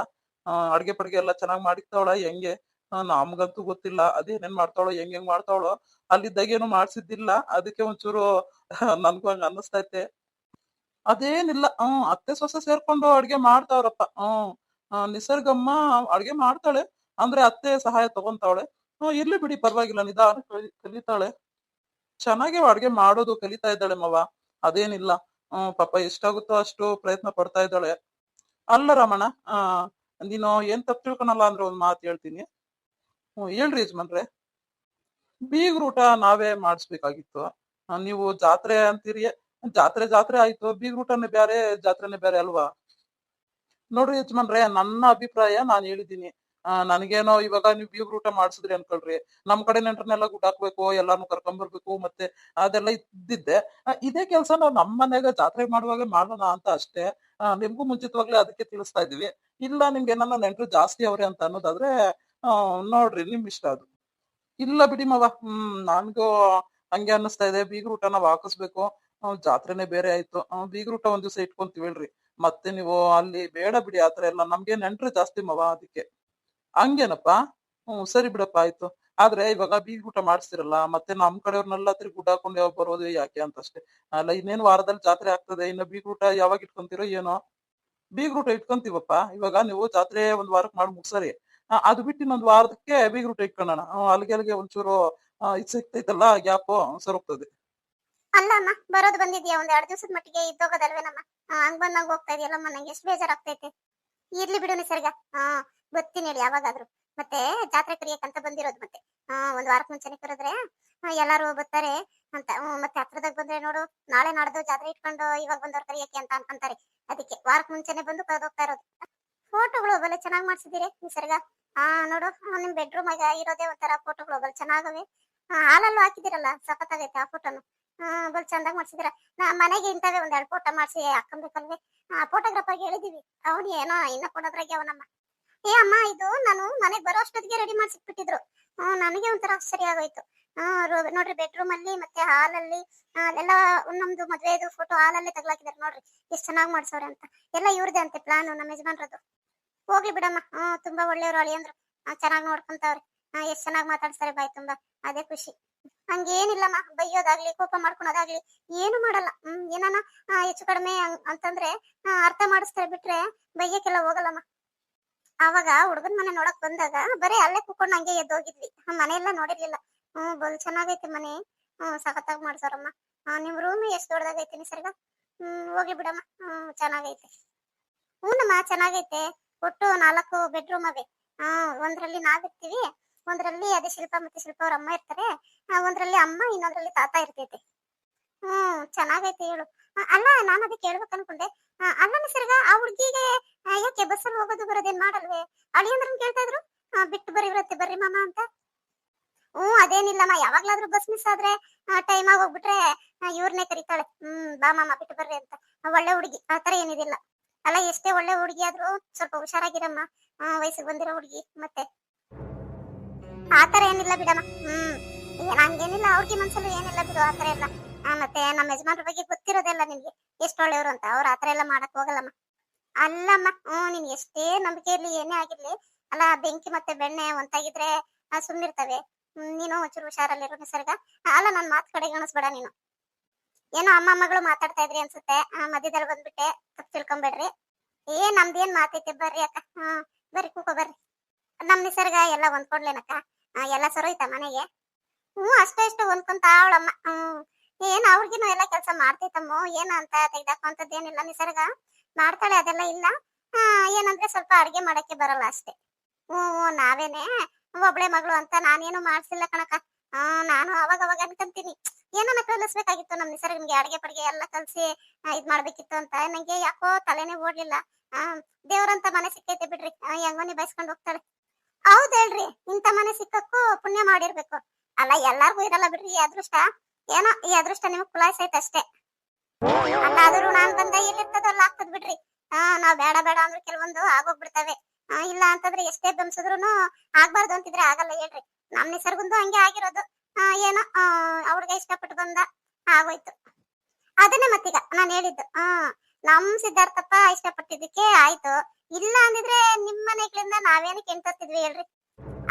ಅಡ್ಗೆ ಪಡ್ಗೆ ಎಲ್ಲ ಚೆನ್ನಾಗ್ ಮಾಡಿಕ್ತಾವಳ ಹೆಂಗೆ? ನಮ್ಗಂತೂ ಗೊತ್ತಿಲ್ಲ ಅದೇನೇನ್ ಮಾಡ್ತಾವಳೋ, ಹೆಂಗ್ ಮಾಡ್ತಾವಳೋ. ಅಲ್ಲಿದ್ದಾಗೇನು ಮಾಡ್ಸಿದ್ದಿಲ್ಲ, ಅದಕ್ಕೆ ಒಂಚೂರು ನನ್ಗೂ ಹಂಗ ಅನ್ನಿಸ್ತೈತೆ. ಅದೇನಿಲ್ಲ, ಅತ್ತೆ ಸೊಸೆ ಸೇರ್ಕೊಂಡು ಅಡ್ಗೆ ಮಾಡ್ತಾವ್ರಪ್ಪ. ನಿಸರ್ಗಮ್ಮ ಅಡ್ಗೆ ಮಾಡ್ತಾಳೆ, ಅಂದ್ರೆ ಅತ್ತೆ ಸಹಾಯ ತಗೊಂತಾವಳೆ. ಇರ್ಲಿ ಬಿಡಿ, ಪರವಾಗಿಲ್ಲ, ನಿಧಾನ ಕಲಿತಾಳೆ. ಚೆನ್ನಾಗಿ ಅಡ್ಗೆ ಮಾಡೋದು ಕಲಿತಾ ಇದ್ದಾಳೆ ಮವ, ಅದೇನಿಲ್ಲ. ಪಾಪ ಎಷ್ಟಾಗುತ್ತೋ ಅಷ್ಟು ಪ್ರಯತ್ನ ಪಡ್ತಾ ಇದ್ದಾಳೆ. ಅಲ್ಲ ರಮಣ, ನೀನು ಏನ್ ತಪ್ಪು ತಿಳ್ಕೊಳಲ್ಲ ಅಂದ್ರೆ ಒಂದ್ ಮಾತು ಹೇಳ್ತೀನಿ. ಹೇಳ್ರಿ ಯಜಮಾನ್ರೆ. ಬೀಗ್ರೂಟ ನಾವೇ ಮಾಡಿಸ್ಬೇಕಾಗಿತ್ತು. ನೀವು ಜಾತ್ರೆ ಅಂತೀರಿ, ಜಾತ್ರೆ ಆಯ್ತು, ಬೀಗ್ರೂಟನೇ ಬ್ಯಾರೆ ಜಾತ್ರೆನೇ ಬೇರೆ ಅಲ್ವಾ? ನೋಡ್ರಿ ಯಜಮಾನ್ರೆ, ನನ್ನ ಅಭಿಪ್ರಾಯ ನಾನ್ ಹೇಳಿದ್ದೀನಿ. ನನ್ಗೇನೋ ಇವಾಗ ನೀವು ಬೀಗ್ರೂಟ ಮಾಡ್ಸಿದ್ರಿ ಅನ್ಕೊಳ್ರಿ, ನಮ್ ಕಡೆ ನೆಂಟ್ರನ್ನೆಲ್ಲ ಗುಡ್ಡಾಕ್ಬೇಕು, ಎಲ್ಲಾನು ಕರ್ಕೊಂಬರ್ಬೇಕು, ಮತ್ತೆ ಅದೆಲ್ಲ ಇದ್ದಿದ್ದೆ. ಇದೇ ಕೆಲ್ಸ ನಾವ್ ನಮ್ ಮನೆಗ ಜಾತ್ರೆ ಮಾಡುವಾಗ ಮಾಡೋಣ ಅಂತ ಅಷ್ಟೇ. ನಿಮ್ಗೂ ಮುಂಚಿತವಾಗ್ಲೇ ಅದಕ್ಕೆ ತಿಳಿಸ್ತಾ ಇದೀವಿ. ಇಲ್ಲ ನಿಮ್ಗೆ ಏನಾನ ನೆಂಟ್ರು ಜಾಸ್ತಿ ಅವ್ರೆ ಅಂತ ಅನ್ನೋದಾದ್ರೆ ನೋಡ್ರಿ, ನಿಮ್ ಇಷ್ಟ ಅದು. ಇಲ್ಲ ಬಿಡಿ ಮಾವ, ನನ್ಗೂ ಹಂಗೆ ಅನ್ನಿಸ್ತಾ ಇದೆ. ಬೀಗ್ರೂಟ ನಾವ್ ಹಾಕಿಸ್ಬೇಕು. ಜಾತ್ರೆನೇ ಬೇರೆ ಆಯ್ತು. ಬೀಗ್ರೂಟ ಒಂದ್ ದಿವಸ ಇಟ್ಕೊಂತೀವಿ ಹೇಳ್ರಿ. ಮತ್ತೆ ನೀವು ಅಲ್ಲಿ ಬೇಡ ಬಿಡಿ ಆತರ ಎಲ್ಲ, ನಮ್ಗೆ ನೆಂಟ್ರು ಜಾಸ್ತಿ ಮಾವ, ಅದಕ್ಕೆ. ಹಂಗೇನಪ್ಪ? ಸರಿ ಬಿಡಪ್ಪ ಆಯ್ತು. ಆದ್ರೆ ಇವಾಗ ಬೀಗ್ರೂಟ ಮಾಡಿಸ್ತಿರಲ್ಲ, ಮತ್ತೆ ನಮ್ ಕಡೆಯವ್ರನ್ನೆಲ್ಲ ತಿರ್ಗಿ ಗುಡ್ ಹಾಕೊಂಡು ಯಾವಾಗ ಬರೋದು ಯಾಕೆ ಅಂತಷ್ಟೇ. ಅಲ್ಲ ಇನ್ನೇನ್ ವಾರದಲ್ಲಿ ಜಾತ್ರೆ ಆಗ್ತದೆ, ಇನ್ನು ಬೀಗ್ರೂಟ ಯಾವಾಗ ಇಟ್ಕೊಂತೀರೋ ಏನೋ? ಬೀಗ್ರೂಟ ಇಟ್ಕೊಂತೀವಪ್ಪ. ಇವಾಗ ನೀವು ಜಾತ್ರೆ ಒಂದ್ ವಾರಕ್ಕೆ ಮಾಡಿ ಮುಗ್ಸರಿ. ಅದು ಬಿಟ್ಟು ಇನ್ನೊಂದ್ ವಾರದಕ್ಕೆ ಬೀಗ್ರೂಟ ಇಟ್ಕೊಳ್ಳೋಣ. ಅಲ್ಲಿಗೆ ಅಲ್ಲಿಗೆ ಒಂಚೂರು ಇದ್ ಸಿಗ್ತೈತಲ್ಲ ಗ್ಯಾಪು ಸರೋಗ್ತದೆ. ಅಲ್ಲ ಅಮ್ಮ, ಬರೋದು ಬಂದಿದ್ಯಾ ಒಂದ್ 2 ದಿವಸದ ಮಟ್ಟಿಗೆ ಇದ್ದೋಗೋದಲ್ವೇನಮ್ಮ? ಹಂಗ್ ಬಂದಂಗ್ ಹೋಗ್ತಾ ಇದೆಯಲ್ಲಮ್ಮ, ನಂಗೆ ಎಷ್ಟು ಬೇಜಾರಾಗ್ತೈತೆ. ಇರ್ಲಿ ಬಿಡು ನಿಸರ್ಗ. ಬರ್ತೀನಿ ಹೇಳಿ ಯಾವಾಗಾದ್ರೂ. ಮತ್ತೆ ಜಾತ್ರೆ ಕರಿಯಕ್ಕಂತ ಬಂದಿರೋದು ಮತ್ತೆ. ಒಂದ್ ವಾರಕ್ ಮುಂಚೆನೆ ಕರೆದ್ರೆ ಎಲ್ಲಾರು ಬರ್ತಾರೆ ಅಂತ. ಮತ್ತೆ ಹತ್ರದಾಗ ಬಂದ್ರೆ ನೋಡು, ನಾಳೆ ನಾಡ್ದು ಜಾತ್ರೆ ಇಟ್ಕೊಂಡು ಇವಾಗ ಬಂದವ್ರು ಕರಿಯಕ್ಕೆ ಅಂತ ಅನ್ಕೊಂತಾರೆ. ಅದಕ್ಕೆ ವಾರಕ್ ಮುಂಚೆನೆ ಬಂದು ಕರೆದೋಗ್ತಾ ಇರೋದು. ಫೋಟೋಗಳು ಬಲೆ ಚೆನ್ನಾಗ್ ಮಾಡ್ಸಿದಿರಿ ನಿಸರ್ಗ. ನೋಡು, ನಿಮ್ ಬೆಡ್ರೂಮ್ ಆಗ ಇರೋದೇ ಒಂಥರ ಫೋಟೋಗಳು ಬಲ್ ಚೆನ್ನಾಗವೆ. ಹಾಲಲ್ಲೂ ಹಾಕಿದಿರಲ್ಲ, ಸಖತ್ತಾಗೈತೆ ಆ ಫೋಟೋನು. ಬಲ್ ಚಂದಾಗ್ ಮಾಡ್ಸಿದಿರ. ಮನೆಗೆ ಇಂತವೇ ಒಂದ್ 2 ಫೋಟೋ ಮಾಡ್ಸಿ ಹಾಕೊಂಬೇಕಲ್ವೇ? ಫೋಟೋಗ್ರಾಫರ್ಗೆ ಹೇಳಿದೀವಿ. ಅವನು ಏನೋ ಇನ್ನ ಕೊಡೋದ್ರಾಗೆ ಅವನಮ್ಮ. ಏ ಅಮ್ಮ, ಇದು ನಾನು ಮನೆಗ್ ಬರೋ ಅಷ್ಟೊತ್ತಿಗೆ ರೆಡಿ ಮಾಡ್ಸಿಟ್ಬಿಟ್ಟಿದ್ರು. ನನಗೆ ಒಂಥರ ಆಶ್ಚರ್ಯ ಆಗೋಯ್ತು. ನೋಡ್ರಿ, ಬೆಡ್ರೂಮ್ ಅಲ್ಲಿ ಮತ್ತೆ ಹಾಲಲ್ಲಿ ಎಲ್ಲ ನಮ್ದು ಮದ್ವೆದು ಫೋಟೋ ಹಾಲಲ್ಲೇ ತಗ್ಲಾಕಿದಾರೆ ನೋಡ್ರಿ. ಎಷ್ಟ್ ಚೆನ್ನಾಗ್ ಮಾಡ್ಸವ್ರೆ ಅಂತ. ಎಲ್ಲ ಇವ್ರದೇ ಅಂತೆ ಪ್ಲಾನ್, ನಮ್ಮ ಯಜಮಾನ್ರದ್ದು. ಹೋಗ್ಲಿ ಬಿಡಮ್ಮ. ತುಂಬಾ ಒಳ್ಳೆಯವ್ರು ಅಳಿಯಂದ್ರು. ಚೆನ್ನಾಗ್ ನೋಡ್ಕೊಂತವ್ರೆ. ಎಷ್ಟ್ ಚೆನ್ನಾಗ್ ಮಾತಾಡ್ತಾರೆ ಬಾಯ್ ತುಂಬಾ. ಅದೇ ಖುಷಿ. ಹಂಗೇನಿಲ್ಲಮ್ಮ, ಬೈಯೋದಾಗ್ಲಿ ಕೋಪ ಮಾಡ್ಕೊಳೋದಾಗ್ಲಿ ಏನು ಮಾಡಲ್ಲ. ಏನಾನ ಹೆಚ್ಚು ಕಡಿಮೆ ಅಂತಂದ್ರೆ ಅರ್ಥ ಮಾಡಿಸ್ತಾರೆ ಬಿಟ್ರೆ ಬೈಯಕ್ಕೆಲ್ಲ ಹೋಗಲ್ಲಮ್ಮ. ಆವಾಗ ಹುಡುಗನ್ ಮನೆ ನೋಡಕ್ ಬಂದಾಗ ಬರೀ ಅಲ್ಲೇ ಕೂತ್ಕೊಂಡು ಹಂಗೆ ಎದ್ದೋಗಿದ್ವಿ. ಮನೆಯೆಲ್ಲ ನೋಡಿರ್ಲಿಲ್ಲ. ಬಲ್ ಚೆನ್ನಾಗೈತೆ ಮನೆ. ಸಖತ್ತಾಗಿ ಮಾಡ್ಸೋರಮ್ಮ. ನಿಮ್ ರೂಮ್ ಎಷ್ಟ್ ದೊಡ್ಡದಾಗೈತೆ ನಿಸರ್ಗ. ಹೋಗ್ಲಿ ಬಿಡಮ್ಮ. ಚೆನ್ನಾಗೈತೆ. ಹೂನಮ್ಮ, ಚೆನ್ನಾಗೈತೆ. ಒಟ್ಟು 4 ಬೆಡ್ರೂಮ್ ಅವೆ. ಒಂದ್ರಲ್ಲಿ ನಾವಿರ್ತೀವಿ, ಒಂದ್ರಲ್ಲಿ ಅದೇ ಶಿಲ್ಪ ಮತ್ತೆ ಶಿಲ್ಪ ಅವ್ರ ಅಮ್ಮ ಇರ್ತಾರೆ, ಒಂದ್ರಲ್ಲಿ ಅಮ್ಮ, ಇನ್ನೊಂದ್ರಲ್ಲಿ ತಾತ ಇರ್ತೈತೆ. ಚೆನ್ನಾಗೈತೆ ಹೇಳು. ಅಲ್ಲ, ನಾನು ಅದಕ್ಕೆ ಹೇಳ್ಬೇಕು ಅನ್ಕೊಂಡೆ. ಅಲ್ಲ ನಿಸರ್ಗ, ಆ ಹುಡ್ಗಿಗೆ ಯಾಕೆ ಬಸ್ಸಲ್ಲಿ ಹೋಗೋದು ಬರೋದೇನ್ ಮಾಡಲ್ವೇ? ಅಳಿಯಂದ್ರನ್ ಕೇಳ್ತಾ ಇದ್ರು, ಬಿಟ್ಟು ಬರುತ್ತೆ ಬರ್ರಿ ಮಾಮ ಅಂತ. ಅದೇನಿಲ್ಲಮ್ಮ, ಯಾವಾಗ್ಲಾದ್ರೂ ಬಸ್ ಮಿಸ್ ಆದ್ರೆ ಟೈಮ್ ಆಗಿ ಹೋಗ್ಬಿಟ್ರೆ ಇವ್ರನ್ನೇ ಕರೀತಾಳೆ. ಬಾ ಮಾಮ ಬಿಟ್ಟು ಬರ್ರಿ ಅಂತ. ಒಳ್ಳೆ ಹುಡುಗಿ, ಆತರ ಏನಿದಿಲ್ಲ. ಅಲ್ಲ, ಎಷ್ಟೇ ಒಳ್ಳೆ ಹುಡುಗಿ ಆದ್ರೂ ಸ್ವಲ್ಪ ಹುಷಾರಾಗಿರಮ್ಮ. ವಯಸ್ಸಿಗೆ ಬಂದಿರೋ ಹುಡುಗಿ ಮತ್ತೆ. ಆತರ ಏನಿಲ್ಲ ಬಿಡಮ್ಮ. ಹಂಗೇನಿಲ್ಲ, ಅವ್ರಿಗೆ ಮನ್ಸಲ್ಲೂ ಏನಿಲ್ಲ ಬಿಡು ಆತರ ಎಲ್ಲ. ಮತ್ತೆ ನಮ್ಮ ಯಜಮಾನ್ರ ಬಗ್ಗೆ ಗೊತ್ತಿರೋದೆಲ್ಲ ನಿನ್ಗೆ ಎಷ್ಟು ಒಳ್ಳೆಯವರು ಅಂತ. ಅವ್ರ ಆತರ ಎಲ್ಲ ಮಾಡಕ್ ಹೋಗಲ್ಲಮ್ಮ. ಅಲ್ಲಮ್ಮ, ನಿನ್ ಎಷ್ಟೇ ನಂಬಿಕೆ ಇರ್ಲಿ ಏನೇ ಆಗಿರ್ಲಿ, ಅಲ್ಲ ಬೆಂಕಿ ಮತ್ತೆ ಬೆಣ್ಣೆ ಒಂತಾಗಿದ್ರೆ ಸುಮ್ನಿರ್ತವೆ. ನೀನು ಒಂಚೂರು ಹುಷಾರಲ್ಲಿರು ನಿಸರ್ಗ. ಅಲ್ಲ, ನನ್ ಮಾತ್ ಕಡೆ ಗಣಿಸ್ಬೇಡ ನೀನು. ಏನೋ ಅಮ್ಮ ಮಗಳು ಮಾತಾಡ್ತಾ ಇದ್ರಿ ಅನ್ಸುತ್ತೆ. ಮಧ್ಯದಲ್ಲಿ ಬಂದ್ಬಿಟ್ಟೆ, ತಪ್ಪು ತಿಳ್ಕೊಂಬೇಡ್ರಿ. ನಮ್ದೇನ್ ಮಾತೈತೆ, ಬರ್ರಿ ಅಕ್ಕ. ಬರ್ರಿ ಕೂಕೋ ಬರ್ರಿ. ನಮ್ ನಿಸರ್ಗ ಎಲ್ಲ ಹೊಂದ್ಕೊಂಡ್ಲೇನಕ್ಕ. ಎಲ್ಲ ಸರೋಯ್ತ ಮನೆಗೆ. ಅಷ್ಟೇ ಇಷ್ಟು ಹೊಂದ್ಕೊಂತ ಅವಳಮ್ಮ. ಏನ್ ಅವ್ರಿಗಿನೂ ಎಲ್ಲ ಕೆಲಸ ಮಾಡ್ತೈತಮ್ಮ. ಏನ ಅಂತ ತೆಗ್ದಾಕಂತದ್ದೇನಿಲ್ಲ ನಿಸರ್ಗ. ಮಾಡ್ತಾಳೆ, ಅದೆಲ್ಲ ಇಲ್ಲ. ಏನಂದ್ರೆ ಸ್ವಲ್ಪ ಅಡ್ಗೆ ಮಾಡಕ್ಕೆ ಬರಲ್ಲ ಅಷ್ಟೇ. ನಾವೇನೆ ಒಬ್ಳೆ ಮಗಳು ಅಂತ ನಾನೇನು ಮಾಡ್ಸಿಲ್ಲ ಕಣಕ. ನಾನು ಅವಾಗ ಅವಾಗ ಅನ್ಕಂತೀನಿ, ಏನನ್ನ ಕಲಿಸ್ಬೇಕಾಗಿತ್ತು ನಮ್ ನಿಸರ್ಗನ್ಗೆ. ಅಡ್ಗೆ ಪಡ್ಗೆ ಎಲ್ಲ ಕಲ್ಸಿ ಇದ್ ಮಾಡ್ಬೇಕಿತ್ತು ಅಂತ. ನಂಗೆ ಯಾಕೋ ತಲೆನೇ ಓಡ್ಲಿಲ್ಲ. ದೇವ್ರಂತ ಮನೆ ಸಿಕ್ಕೈತೆ ಬಿಡ್ರಿ. ಹೆಂಗೋ ನಿಭಾಯಿಸ್ಕೊಂಡು ಹೋಗ್ತಾಳೆ. ಹೌದ್ ಹೇಳ್ರಿ, ಇಂಥ ಮನೆ ಸಿಕ್ಕಕ್ಕೂ ಪುಣ್ಯ ಮಾಡಿರ್ಬೇಕು. ಅಲ್ಲ, ಎಲ್ಲಾರ್ಗು ಇರಲ್ಲ ಬಿಡ್ರಿ ಈ ಅದೃಷ್ಟ. ಏನೋ ಈ ಅದೃಷ್ಟ ನಿಮಗ್ ಕುಲಾಯ್ಸೈತೆ ಅಷ್ಟೇ. ಅಲ್ಲಾದ್ರೂ ನಾನ್ ಬಂದ ಎಲ್ಲಿರ್ತದಲ್ಲ ಆಗ್ತದ ಬಿಡ್ರಿ. ನಾವ್ ಬೇಡ ಬೇಡ ಅಂದ್ರೆ ಕೆಲವೊಂದು ಆಗೋಗ್ಬಿಡ್ತವೆ. ಇಲ್ಲ ಅಂತಂದ್ರೆ ಎಷ್ಟೇ ಬೆಂಬಸಿದ್ರುನು ಆಗ್ಬಾರ್ದು ಅಂತಿದ್ರೆ ಆಗಲ್ಲ ಹೇಳ್ರಿ. ನಮ್ ನಿಸರ್ಗಂದು ಹಂಗೆ ಆಗಿರೋದು. ಏನೋ ಅವ್ರಿಗೆ ಇಷ್ಟಪಟ್ಟು ಬಂದ ಆಗೋಯ್ತು. ಅದನ್ನೇ ಮತ್ತೀಗ ನಾನ್ ಹೇಳಿದ್ದು. ನಮ್ ಸಿದ್ಧಾರ್ಥಪ್ಪ ಇಷ್ಟಪಟ್ಟಿದ್ದಕ್ಕೆ ಆಯ್ತು. ಇಲ್ಲ ಅಂದಿದ್ರೆ ನಿಮ್ ಮನೆಗಳಿಂದ ನಾವೇನಕ್ಕೆ ಎಂಟತ್ತಿದ್ವಿ ಹೇಳ್ರಿ.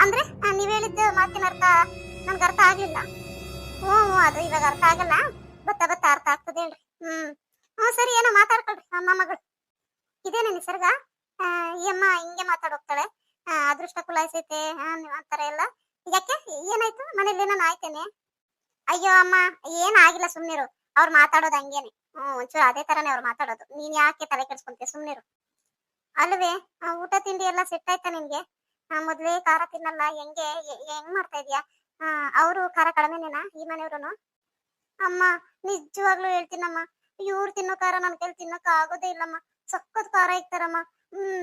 ಅಂದ್ರೆ ನೀವ್ ಹೇಳಿದ್ದು ಮಾತಿನ ಅರ್ಥ ನನ್ಗೆ ಅರ್ಥ ಆಗ್ಲಿಲ್ಲ. ಅದು ಇವಾಗ ಅರ್ಥ ಆಗಲ್ಲ. ಬತ್ತ ಅರ್ಥ ಆಗ್ತದೆ ಹೇಳ್ರಿ. ಸರಿ, ಏನೋ ಮಾತಾಡ್ಕೊಳ್ರಿ ಅಮ್ಮ ಮಗಳು. ಇದೇನೆ ನಿಸರ್ಗ. ಈ ಅಮ್ಮ ಹಿಂಗೆ ಮಾತಾಡೋಗ್ತಾಳೆ. ಅದೃಷ್ಟ ಕುಲಾಯಿಸೈತೆ ಅಂತಾರ ಎಲ್ಲ. ಯಾಕೆ, ಏನಾಯ್ತು ಮನೇಲಿ? ಏನಾನ ಆಯ್ತೇನೆ? ಅಯ್ಯೋ ಅಮ್ಮ, ಏನಾಗಿಲ್ಲ, ಸುಮ್ನಿರು. ಅವ್ರು ಮಾತಾಡೋದು ಹಂಗೇನೆ. ಒಂಚೂರು ಅದೇ ತರನೇ ಅವ್ರು ಮಾತಾಡೋದು. ನೀನ್ ಯಾಕೆ ತಲೆ ಕೆಡ್ಸ್ಕೊಂತೀಯ, ಸುಮ್ನಿರು. ಅಲ್ವೇ, ಊಟ ತಿಂಡಿ ಎಲ್ಲ ಸೆಟ್ ಆಯ್ತಾ ನಿನ್ಗೆ? ಮೊದ್ಲೇ ಖಾರ ತಿನ್ನಲ್ಲ, ಹೆಂಗ್ ಮಾಡ್ತಾ ಇದೀಯಾ? ಅವರು ಖಾರ ಕಡಿಮೆನೇನಾ ಈ ಮನೆಯವ್ರುನು? ಅಮ್ಮ, ನಿಜವಾಗ್ಲೂ ಹೇಳ್ತೀನಮ್ಮ, ಇವ್ರು ತಿನ್ನೋ ಖಾರ ನನ್ ಕೈಲಿ ತಿನ್ನಕ್ ಆಗೋದೇ ಇಲ್ಲಮ್ಮ. ಸಖತ್ ಖಾರ ಇಕ್ತಾರಮ್ಮ.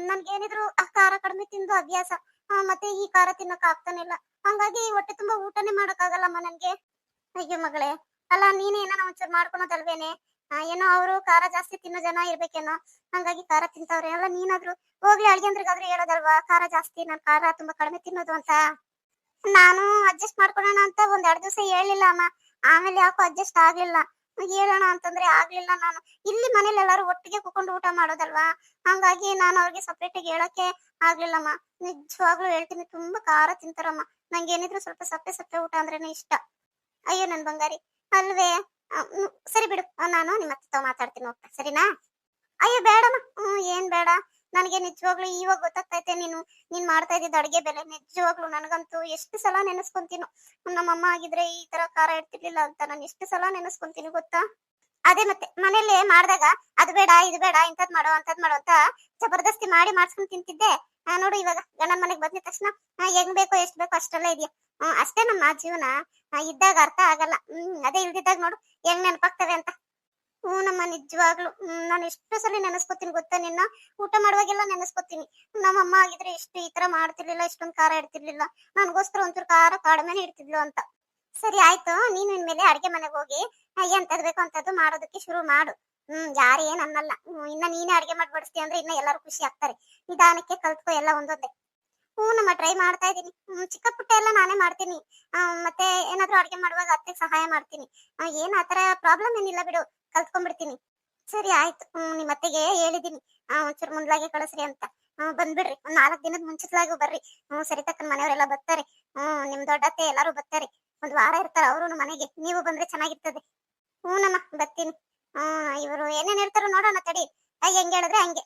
ನನ್ಗೇನಿದ್ರು ಆ ಖಾರ ಕಡಿಮೆ ತಿಂದು ಅಭ್ಯಾಸ. ಮತ್ತೆ ಈ ಖಾರ ತಿನ್ನಕ್ ಆಗ್ತಾನಿಲ್ಲ. ಹಂಗಾಗಿ ಹೊಟ್ಟೆ ತುಂಬಾ ಊಟನೇ ಮಾಡಕ್ ಆಗಲ್ಲಮ್ಮ ನನ್ಗೆ. ಅಯ್ಯೋ ಮಗಳೇ, ಅಲ್ಲ ನೀನೇನ ಒಂಚೂರು ಮಾಡ್ಕೊಳೋದಲ್ವೇನೆ? ಏನೋ ಅವರು ಖಾರ ಜಾಸ್ತಿ ತಿನ್ನೋ ಜನ ಇರ್ಬೇಕೇನೋ, ಹಂಗಾಗಿ ಖಾರ ತಿಂತವ್ರೆ. ಅಲ್ಲ ನೀನಾದ್ರೂ ಹೋಗ್ಲಿ ಅಡ್ಗೆಂದ್ರಿಗಾದ್ರೂ ಹೇಳೋದಲ್ವಾ, ಖಾರ ಜಾಸ್ತಿ, ನಾನ್ ಖಾರ ತುಂಬಾ ಕಡಿಮೆ ತಿನ್ನೋದು ಅಂತ. ನಾನು ಅಡ್ಜಸ್ಟ್ ಮಾಡ್ಕೊಳ್ಳೋಣ ಅಂತ ಒಂದ್ 2 ದಿವಸ ಹೇಳಿಲ್ಲ ಅಮ್ಮ. ಆಮೇಲೆ ಯಾಕೋ ಅಡ್ಜಸ್ಟ್ ಆಗ್ಲಿಲ್ಲ. ಹೇಳೋಣ ಅಂತಂದ್ರೆ ಆಗ್ಲಿಲ್ಲ. ನಾನು ಇಲ್ಲಿ ಮನೇಲಿ ಎಲ್ಲಾರು ಒಟ್ಟಿಗೆ ಕೂತ್ಕೊಂಡು ಊಟ ಮಾಡೋದಲ್ವಾ, ಹಂಗಾಗಿ ನಾನು ಅವ್ರಿಗೆ ಸಪ್ರೇಟ್ ಆಗಿ ಹೇಳಕ್ಕೆ ಆಗ್ಲಿಲ್ಲಮ್ಮ. ನಿಜವಾಗ್ಲೂ ಹೇಳ್ತೀನಿ, ತುಂಬಾ ಖಾರ ತಿಂತಾರಮ್ಮ. ನಂಗೆ ಏನಿದ್ರು ಸ್ವಲ್ಪ ಸಪ್ಪೆ ಸಪ್ಪೆ ಊಟ ಅಂದ್ರೇನೆ ಇಷ್ಟ. ಅಯ್ಯೋ ನನ್ ಬಂಗಾರಿ, ಅಲ್ವೇ? ಸರಿ ಬಿಡು, ನಾನು ನಿಮ್ಮ ಅತ್ತೆ ತಾವ್ ಮಾತಾಡ್ತೀನಿ ಹೋಗ್ತಾ, ಸರಿನಾ? ಅಯ್ಯೋ ಬೇಡಮ್ಮ, ಏನ್ ಬೇಡ. ನನಗೆ ನಿಜವಾಗ್ಲೂ ಇವಾಗ ಗೊತ್ತಾಗ್ತೈತೆ ನೀನ್ ಮಾಡ್ತಾ ಇದ್ದಿದ್ದ ಅಡ್ಗೆ ಬೆಲೆ. ನಿಜವಾಗ್ಲೂ ನನಗಂತೂ ಎಷ್ಟು ಸಲ ನೆನೆಸ್ಕೊಂತೀನೋ, ನಮ್ಮಮ್ಮ ಆಗಿದ್ರೆ ಈ ತರ ಖಾರ ಇಡ್ತಿರ್ಲಿಲ್ಲ ಅಂತ ನಾನು ಎಷ್ಟು ಸಲ ನೆನೆಸ್ಕೊಂತೀನಿ ಗೊತ್ತಾ. ಅದೇ ಮತ್ತೆ ಮನೇಲಿ ಮಾಡ್ದಾಗ ಅದು ಬೇಡ ಇದು ಬೇಡ ಇಂಥದ್ ಮಾಡೋ ಅಂತದ್ ಮಾಡೋ ಅಂತ ಜಬರ್ದಸ್ತಿ ಮಾಡಿ ಮಾಡ್ಸ್ಕೊಂಡ್ ತಿಂತಿದ್ದೆ. ನೋಡು ಇವಾಗ ಗಂಡನ ಮನೆಗ್ ಬಂದಿದ ತಕ್ಷಣ ಹೆಂಗ್ ಬೇಕೋ ಎಷ್ಟ್ ಬೇಕೋ ಅಷ್ಟೆಲ್ಲ ಇದೆಯಾ. ಅಷ್ಟೇ ನಮ್ಮ ಜೀವನ. ಇದ್ದಾಗ ಅರ್ಥ ಆಗಲ್ಲ, ಅದೇ ಇಲ್ದಿದ್ದಾಗ ನೋಡು ಹೆಂಗ್ ನೆನಪಾಗ್ತವೆ ಅಂತ. ನಮ್ಮ ನಿಜವಾಗ್ಲು ನಾನು ಎಷ್ಟು ಸಲ ನೆನೆಸ್ಕೊತೀನಿ ಗೊತ್ತಾ ನಿನ್ನ. ಊಟ ಮಾಡುವಾಗೆಲ್ಲ ನೆನೆಸ್ಕೊತೀನಿ, ನಮ್ಮಮ್ಮ ಆಗಿದ್ರೆ ಇಷ್ಟು ಈ ತರ ಮಾಡ್ತಿರ್ಲಿಲ್ಲ, ಇಷ್ಟೊಂದು ಖಾರ ಇಡ್ತಿರ್ಲಿಲ್ಲ, ನನ್ಗೋಸ್ಕರ ಒಂಚೂರು ಖಾರ ಕಡಿಮೆನೆ ಇಡ್ತಿದ್ಲು ಅಂತ. ಸರಿ ಆಯ್ತು, ನೀನು ಇನ್ಮೇಲೆ ಅಡ್ಗೆ ಮನೆಗೆ ಹೋಗಿ ಎಂತದ್ ಬೇಕೋ ಅಂತದ್ದು ಮಾಡೋದಕ್ಕೆ ಶುರು ಮಾಡು. ಯಾರು ಏನ್ ಅನ್ನಲ್ಲ. ಇನ್ನ ನೀನೇ ಅಡ್ಗೆ ಮಾಡಿ ಬಡಿಸ್ತೀಯ ಅಂದ್ರೆ ಇನ್ನ ಎಲ್ಲರೂ ಖುಷಿ ಆಗ್ತಾರೆ. ನಿಧಾನಕ್ಕೆ ಕಲ್ತ್ಕೋ ಎಲ್ಲ ಒಂದೊಂದೇ. ನಮ್ಮ ಟ್ರೈ ಮಾಡ್ತಾ ಇದೀನಿ. ಚಿಕ್ಕ ಪುಟ್ಟ ಎಲ್ಲ ನಾನೇ ಮಾಡ್ತೀನಿ. ಮತ್ತೆ ಏನಾದ್ರೂ ಅಡ್ಗೆ ಮಾಡುವಾಗ ಅತ್ತೆಗೆ ಸಹಾಯ ಮಾಡ್ತೀನಿ. ಏನ್ ಆತರ ಪ್ರಾಬ್ಲಮ್ ಏನಿಲ್ಲ ಬಿಡು, ಕಲ್ತ್ಕೊಂಡ್ಬಿಡ್ತೀನಿ. ಸರಿ ಆಯ್ತು, ನಿಮ್ಮ ಅತ್ತೆಗೆ ಹೇಳಿದೀನಿ ಒಂಚೂರು ಮುಂದ್ಲಾಗೆ ಕಳಿಸ್ರಿ ಅಂತ. ಬಂದ್ಬಿಡ್ರಿ, ಒಂದ್ 4 ದಿನದ ಮುಂಚಿತಲಾಗೂ ಬರ್ರಿ. ಸರಿತಕ್ಕನ ಮನೆಯವರೆಲ್ಲ ಬರ್ತಾರೆ. ನಿಮ್ ದೊಡ್ಡತ್ತೆ ಎಲ್ಲಾರು ಬರ್ತಾರೆ. ಒಂದ್ ವಾರ ಇರ್ತಾರ ಅವರು ಮನೆಗೆ, ನೀವು ಬಂದ್ರೆ ಚೆನ್ನಾಗಿರ್ತದೆ. ನಮ್ಮ ಬರ್ತೀನಿ. ಇವರು ಏನೇನ್ ಹೇಳ್ತಾರೋ ನೋಡೋಣ ತಡಿ. ಹೆಂಗ್ ಹೇಳಿದ್ರೆ ಹಂಗೆ.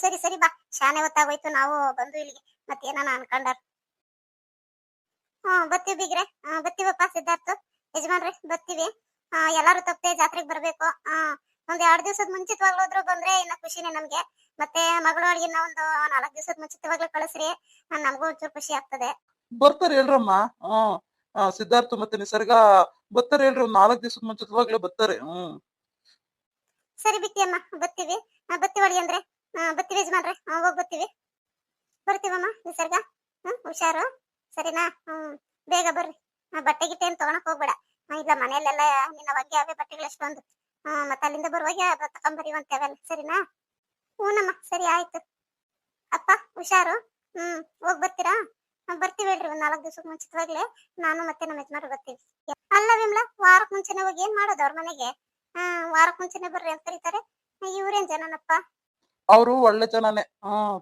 ಸರಿ ಸರಿ ಬಾ, ಶಾನೆ ಹೊತ್ತಾಗೋಯ್ತು, ನಾವು ಬಂದು ಇಲ್ಲಿಗೆ ಮತ್ತೇನಾನ ಅನ್ಕೊಂಡಾರ. ಬರ್ತೀವಿ ಬೀಗ್ರೆ, ಬರ್ತೀವಪ್ಪ ಸಿದ್ಧಾರ್ಥ ಯಜಮಾನ್ರಿ, ಬರ್ತೀವಿ. ಎಲ್ಲಾರು ತಪ್ಪದೆ ಜಾತ್ರೆಗೆ ಬರ್ಬೇಕು. ಒಂದ್ 2 ದಿವಸದ ಮುಂಚಿತವಾಗ್ಲೋದ್ರು ಬಂದ್ರೆ ಇನ್ನ ಖುಷಿನೇ ನಮ್ಗೆ. ಮತ್ತೆ ಮಗಳು ಅಳಿಯನ್ನ ಒಂದು 4 ದಿವಸದ ಮುಂಚಿತವಾಗ್ಲೂ ಕಳಿಸ್ರಿ, ನಮಗೂ ಒಂಚೂರು ಖುಷಿ ಆಗ್ತದೆ. ಬರ್ತಾರೆ ಹೇಳ್ರಮ್ಮ. ಸಿದ್ಧಾರ್ಥ ಮತ್ತೆ ನಿಸರ್ಗ ಬರ್ತಾರೆ ಹೇಳ್ರಿ, ಒಂದ್ 4 ದಿವಸದ ಮುಂಚಿತವಾಗ್ಲೇ ಬರ್ತಾರೆ. ಸರಿ ಬಿಟ್ಟಿ ಅಮ್ಮ, ಬರ್ತೀವಿ. ಬರ್ತೀವಿ ಅಳಿ ಅಂದ್ರೆ ಬರ್ತೀವಿ ಯಜಮಾನ್ರೆ, ಹೋಗ್ ಬರ್ತೀವಿ. ಬರ್ತೀವಮ್ಮ ನಿಸರ್ಗ, ಹುಷಾರು, ಸರಿನಾ? ಬೇಗ ಬರ್ರಿ. ಬಟ್ಟೆ ಗಿಟ್ಟೆ ಏನ್ ತಗೊಳಕ್ ಹೋಗ್ಬೇಡ. ಇಲ್ಲ ಮನೆಯಲ್ಲೆಲ್ಲ ನಿನ್ನ ಬಗ್ಗೆ ಅವೇ ಬಟ್ಟೆಗಳು ಎಷ್ಟೊಂದು. ಮತ್ತೆ ಅಲ್ಲಿಂದ ಬರುವಾಗ ತಕೊಂಬರಿವಂತೆ ಅವೆಲ್ಲ, ಸರಿನಾ? ಹೂನಮ್ಮ, ಸರಿ ಆಯ್ತು. ಅಪ್ಪ ಹುಷಾರು. ಹೋಗ್ ಬರ್ತೀರಾ? ಬರ್ತೀವಿ ಹೇಳ್ರಿ, ಒಂದ್ 4 ದಿವಸಕ್ಕೆ ಮುಂಚಿತವಾಗ್ಲೇ ನಾನು ಮತ್ತೆ ನಮ್ಮ ಯಜಮಾನ್ರು ಬರ್ತೀವಿ. ಅಲ್ಲ ವಿಮ್ಲಾ, ವಾರಕ್ ಮುಂಚೆನೆ ಹೋಗಿ ಏನ್ ಮಾಡೋದು ಅವ್ರ ಮನೆಗೆ? ವಾರಕ್ ಮುಂಚೆನೆ ಬರ್ರಿ ಅಂತ ಕರೀತಾರೆ. ಇವ್ರೇನ್ ಜನನಪ್ಪ? ಅವರು ಒಳ್ಳೆ ಜನನೇ.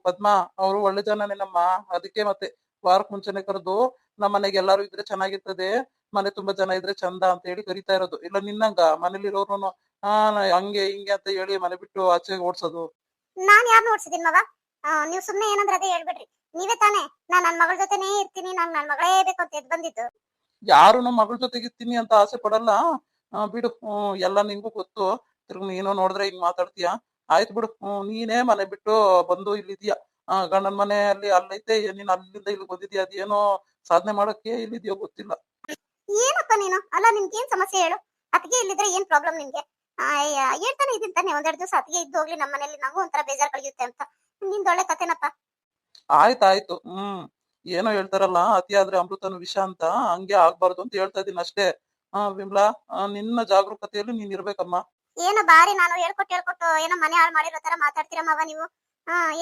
ಪದ್ಮ, ಅವರು ಒಳ್ಳೆ ಜನನೇನಮ್ಮ. ಅದಕ್ಕೆ ಮತ್ತೆ ವಾರಕ್ ಮುಂಚೆನೆ ಕರೆದು ನಮ್ಮ ಮನೆಗೆ ಎಲ್ಲಾರು ಇದ್ರೆ ಚೆನ್ನಾಗಿರ್ತದೆ, ಮನೆ ತುಂಬಾ ಜನ ಇದ್ರೆ ಚಂದ ಅಂತ ಹೇಳಿ ಕರಿತಾ ಇರೋದು. ಇಲ್ಲ ನಿನ್ನಂಗ ಮನೇಲಿರೋನು ಹಂಗೆ ಹಿಂಗೆ ಅಂತ ಹೇಳಿ ಮನೆ ಬಿಟ್ಟು ಆಚೆ ಓಡ್ಸೋದು. ನಾನ್ ಯಾರು ನೋಡ್ಸಿದೀನಿ ಮಗ? ನೀವ್ ಸುಮ್ನೆ ಏನಂದ್ರೆ ಅದೇ ಹೇಳ್ಬಿಡ್ರಿ. ನೀವೇ ತಾನೇ ನನ್ ಮಗಳ ಜೊತೆನೇ ಇರ್ತೀನಿ, ನನ್ ಮಗಳೇ ಬೇಕು ಅಂತ ಎದ್ ಬಂದಿದ್ದು. ಯಾರು ನಮ್ಮ ಮಗಳ ಜೊತೆಗಿರ್ತೀನಿ ಅಂತ ಆಸೆ ಪಡಲ್ಲ. ಬಿಡು, ಎಲ್ಲ ನಿಂಗೂ ಗೊತ್ತು. ತಿರ್ಗ ನೀನು ನೋಡಿದ್ರೆ ಹಿಂಗ್ ಮಾತಾಡ್ತೀಯ. ಆಯ್ತು ಬಿಡು, ನೀನೇ ಮನೆ ಬಿಟ್ಟು ಬಂದು ಇಲ್ಲಿದ್ಯಾ. ಗಂಡನ ಮನೆಯಲ್ಲಿ ಅಲ್ಲೈತೆ, ನೀನ್ ಅಲ್ಲಿಂದ ಇಲ್ಲಿ ಬಂದಿದ್ಯಾ. ಅದೇನೋ ಸಾಧನೆ ಮಾಡಕ್ಕೆ ಇಲ್ಲಿದ್ಯೋ ಗೊತ್ತಿಲ್ಲ. ಏನಪ್ಪ ನೀನು? ಅಲ್ಲ ನಿಮ್ಗೆ ಏನ್ ಸಮಸ್ಯೆ ಹೇಳು? ಅತ್ತಿಗೆ ಇಲ್ಲಿದ್ರೆ ಏನ್ ಪ್ರಾಬ್ಲಮ್ ನಿಮ್ಗೆ? ಹೇಳ್ತಾನೆ ಇದೀನಿ ತಾನೆ, 1-2 ದಿವಸ ಅತ್ತಿಗೆ ಇದ್ದು ಹೋಗ್ಲಿ ನಮ್ಮ ಮನೇಲಿ, ನಂಗೂ ಒಂಥರ ಬೇಜಾರ್ ಕಳಿಯುತ್ತೆ ಅಂತ. ನಿಂದ ಒಳ್ಳೆ ಕತೆನಪ್ಪ. ಆಯ್ತಾಯ್ತು. ಏನೋ ಹೇಳ್ತಾರಲ್ಲ, ಅತಿ ಆದ್ರೆ ಅಮೃತನು ವಿಷ ಅಂತ, ಹಂಗೆ ಆಗ್ಬಾರ್ದು ಅಂತ ಹೇಳ್ತಾ ಇದೀನಿ ಅಷ್ಟೇ. ವಿಮ್ಲಾ, ನಿನ್ನ ಜಾಗರೂಕತೆಯಲ್ಲಿ ನೀನ್ ಇರ್ಬೇಕಮ್ಮ. ಏನೋ ಬಾರಿ ನಾನು ಹೇಳ್ಕೊಟ್ಟು ಏನೋ ಮನೆ ಹಾಳು ಮಾಡಿರೋ ತರ ಮಾತಾಡ್ತೀರಮ್ಮವ ನೀವು.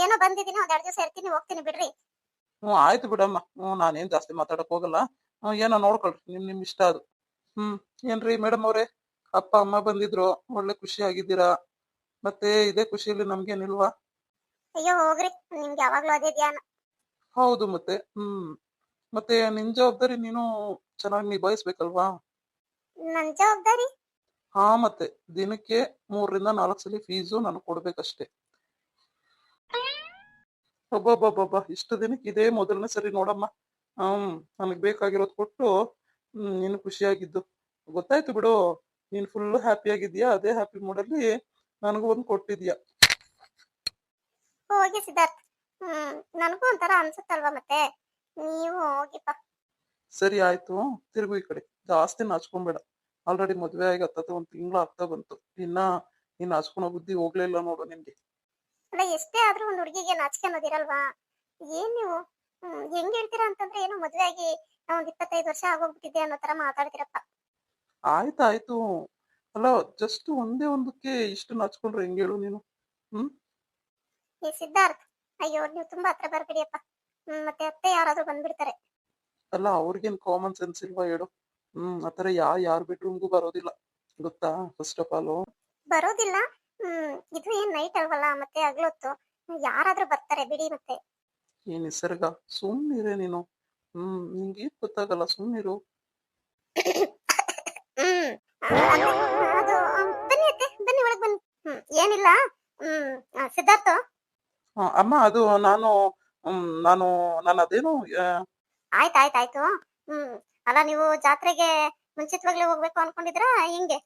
ಏನೋ ಬಂದಿದ್ದೀನಿ, 1-2 ದಿವಸ ಇರ್ತೀನಿ, ಹೋಗ್ತೀನಿ ಬಿಡ್ರಿ. ಆಯ್ತು ಬಿಡಮ್ಮ. ನಾನೇನ್ ಜಾಸ್ತಿ ಮಾತಾಡಕ್ ಹೋಗಲ್ಲ. ಏನೋ ನೋಡ್ಕೊಳ್ರಿ, ನಿಮ್ ಇಷ್ಟ ಅದು. ಏನ್ರಿ ಮೇಡಮ್ ಅವ್ರೆ, ಅಪ್ಪ ಅಮ್ಮ ಬಂದಿದ್ರು, ಒಳ್ಳೆ ಖುಷಿ ಆಗಿದ್ದೀರಾ? ಮತ್ತೆ ಇದೇ ಖುಷಿಯಲ್ಲಿ ನಮ್ಗೇನಿಲ್ವಾ? ಅಯ್ಯೋ ಹೋಗ್ರಿ, ನಿಮ್ಗೆ ಯಾವಾಗ್ಲೂ ಅದೇ ಧ್ಯಾನ. ಹೌದು ಮತ್ತೆ. ಮತ್ತೆ ನಿನ್ ಜವಾಬ್ದಾರಿ ನೀನು ಚೆನ್ನಾಗಿ ನಿಭಾಯಿಸ್ಬೇಕಲ್ವಾ? ನನ್ ಜವಾಬ್ದಾರಿ? ಮತ್ತೆ ದಿನಕ್ಕೆ 3-4 ಸಲ ಫೀಸು ನಾನು ಕೊಡ್ಬೇಕಷ್ಟೇ. ಒಬ್ಬೊಬ್ಬೊಬ್ಬೊಬ್ಬ, ಇಷ್ಟು ದಿನಕ್ಕೆ ಇದೇ ಮೊದಲನೇ ಸರಿ ನೋಡಮ್ಮ. ನನಗ್ ಬೇಕಾಗಿರೋದು ಕೊಟ್ಟು ನೀನು ಖುಷಿಯಾಗಿದ್ದು. ಗೊತ್ತಾಯ್ತು ಬಿಡು, ನೀನ್ ಫುಲ್ ಹ್ಯಾಪಿ ಆಗಿದ್ಯಾ, ಅದೇ ಹ್ಯಾಪಿ ಮೂಡಲ್ಲಿ ನನಗೂ ಒಂದು ಕೊಟ್ಟಿದ್ಯಾ. ಹೋಗಿ ಸಿದ್ಧಾರ್ಥ್, ನನಗೂ ಒಂಥರ ಅನ್ಸುತ್ತಲ್ವಾ ಮತ್ತೆ. ನೀವು ಹೋಗಿಪ್ಪ. ಸರಿ ಆಯ್ತು, ತಿರುಗು ಈ ಕಡೆ. ಜಾಸ್ತಿ ನಾಚ್ಕೊಂಬೇಡ. ಆಲ್ರೆಡಿ ಮದ್ವೆ ಆಗಿ 1 ತಿಂಗಳು ಆಗ್ತಾ ಬಂತು. ನೀನ್ ನಾಚ್ಕೊಳೋ ಬುದ್ಧಿ ಹೋಗ್ಲೇ ಇಲ್ಲ ನೋಡು ನಿನ್ಗೆ. ಅಲ್ಲ ಎಷ್ಟೇ ಆದ್ರೂ ಒಂದ್ ಹುಡುಗಿಗೆ ನಾಚಿಕೆ ಅನ್ನೋದಿರಲ್ವಾ? ಏನ್ ನೀವು ಹೆಂಗ್ ಹೇಳ್ತೀರಾ ಅಂತಂದ್ರೆ, ಏನೋ ಮದ್ವೆ ಆಗಿ ಒಂದ್ 25 ವರ್ಷ ಆಗೋಗ್ಬಿಟ್ಟಿದೆ ಅನ್ನೋ ತರ ಮಾತಾಡ್ತಿರಪ್ಪ. ಆಯ್ತಾಯ್ತು. ಅಲ್ಲ, ಜಸ್ಟ್ ಒಂದೇ ಒಂದಕ್ಕೆ ಇಷ್ಟು ನಾಚ್ಕೊಂಡ್ರೆ ಹೆಂಗ್ ಹೇಳು ನೀನು? ಏ ಸಿದ್ಧಾರ್ಥ್, ಅಯ್ಯೋ ನೀವು ತುಂಬಾ ಹತ್ರ ಬರ್ಬಿಡಿಯಪ್ಪ. ಮತ್ತೆ ಅತ್ತೆ ಯಾರಾದ್ರೂ ಬಂದ್ಬಿಡ್ತಾರೆ. ಅಲ್ಲ, ಅವ್ರಿಗೇನ್ ಕಾಮನ್ ಸೆನ್ಸ್ ಇಲ್ವಾ ಹೇಳು? ಆತರ ಯಾರ್ ಬೆಡ್ರೂಮ್ಗೂ ಬರೋದಿಲ್ಲ. ಗೊತ್ತಾ ಫಸ್ಟ್ ಆಫ್ ಆಲ್. ಬರೋದಿಲ್ಲ. ಇದು ಏನ್ ನೈಟ್ ಅಲ್ವಲ್ಲ, ಮತ್ತೆ ಹಗ್ಲೊತ್ತು ಯಾರಾದ್ರೂ ಬರ್ತಾರೆ ಬಿಡಿ ಮತ್ತೆ. ಈ ನಿಸರ್ಗ ಸುಮ್ಮನಿರೆ ನೀನು. ನಿಂಗೆ ಏನ್ ಗೊತ್ತಾಗಲ್ಲ, ಸುಮ್ಮನಿರು. ಹ್ಮ್ ಅತ್ತೆ, ಅದು ಬನ್ನಿ ಅತ್ತೆ, ಬನ್ನಿ ಒಳಗ್ ಬನ್ನಿ. ಏನಿಲ್ಲ. ಸಿದ್ಧಾರ್ಥ. ಅಮ್ಮ ಅದು ನಾನು ನಾನು ನಾನು ಅದೇನು ಆಯ್ತಾಯ್ತಾಯ್ತು. ಅಲ್ಲ, ನೀವು ಜಾತ್ರೆಗೆ ಮುಂಚಿತವಾಗ್ಲೇ ಹೋಗ್ಬೇಕು ಅನ್ಕೊಂಡಿದ್ರಾ ಹಿಂಗೆ?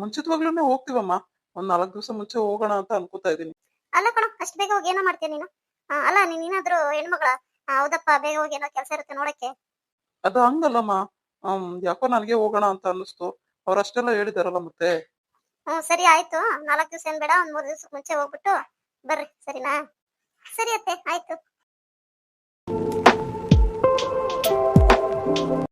ಮುಂಚಿತವಾಗ್ಲೂನೆ ಹೋಗ್ತೀವಮ್ಮ. ಒಂದ್ 4 ದಿವಸ ಮುಂಚೆ ಹೋಗೋಣ ಅಂತ ಅನ್ಕೋತಾ ಇದೀನಿ. ಅಲ್ಲ ಕಣೋ, ಅಷ್ಟ್ ಬೇಗ ಹೋಗಿ ಏನೋ ಮಾಡ್ತೀಯ ನೀನು? ಅಲ್ಲ, ನೀನೇನಾದ್ರೂ ಹೆಣ್ಮಗಳ? ಹೌದಪ್ಪ, ಬೇಗ ಹೋಗಿ ಏನೋ ಕೆಲಸ ಇರುತ್ತೆ ನೋಡಕ್ಕೆ. ಅದು ಹಂಗಲ್ಲಮ್ಮ. ಯಾಕೋ ನನಗೆ ಹೋಗೋಣ ಅಂತ ಅನ್ನಿಸ್ತು. ಅವ್ರಷ್ಟೆಲ್ಲ ಹೇಳಿದಾರಲ್ಲ ಮತ್ತೆ. ಸರಿ ಆಯ್ತು. 4 ದಿವಸ ಏನ್ ಬೇಡ, ಒಂದ್ 3 ದಿವಸಕ್ಕೆ ಮುಂಚೆ ಹೋಗ್ಬಿಟ್ಟು ಬರ್ರಿ, ಸರಿನಾ? ಸರಿ ಅತ್ತೆ, ಆಯ್ತು.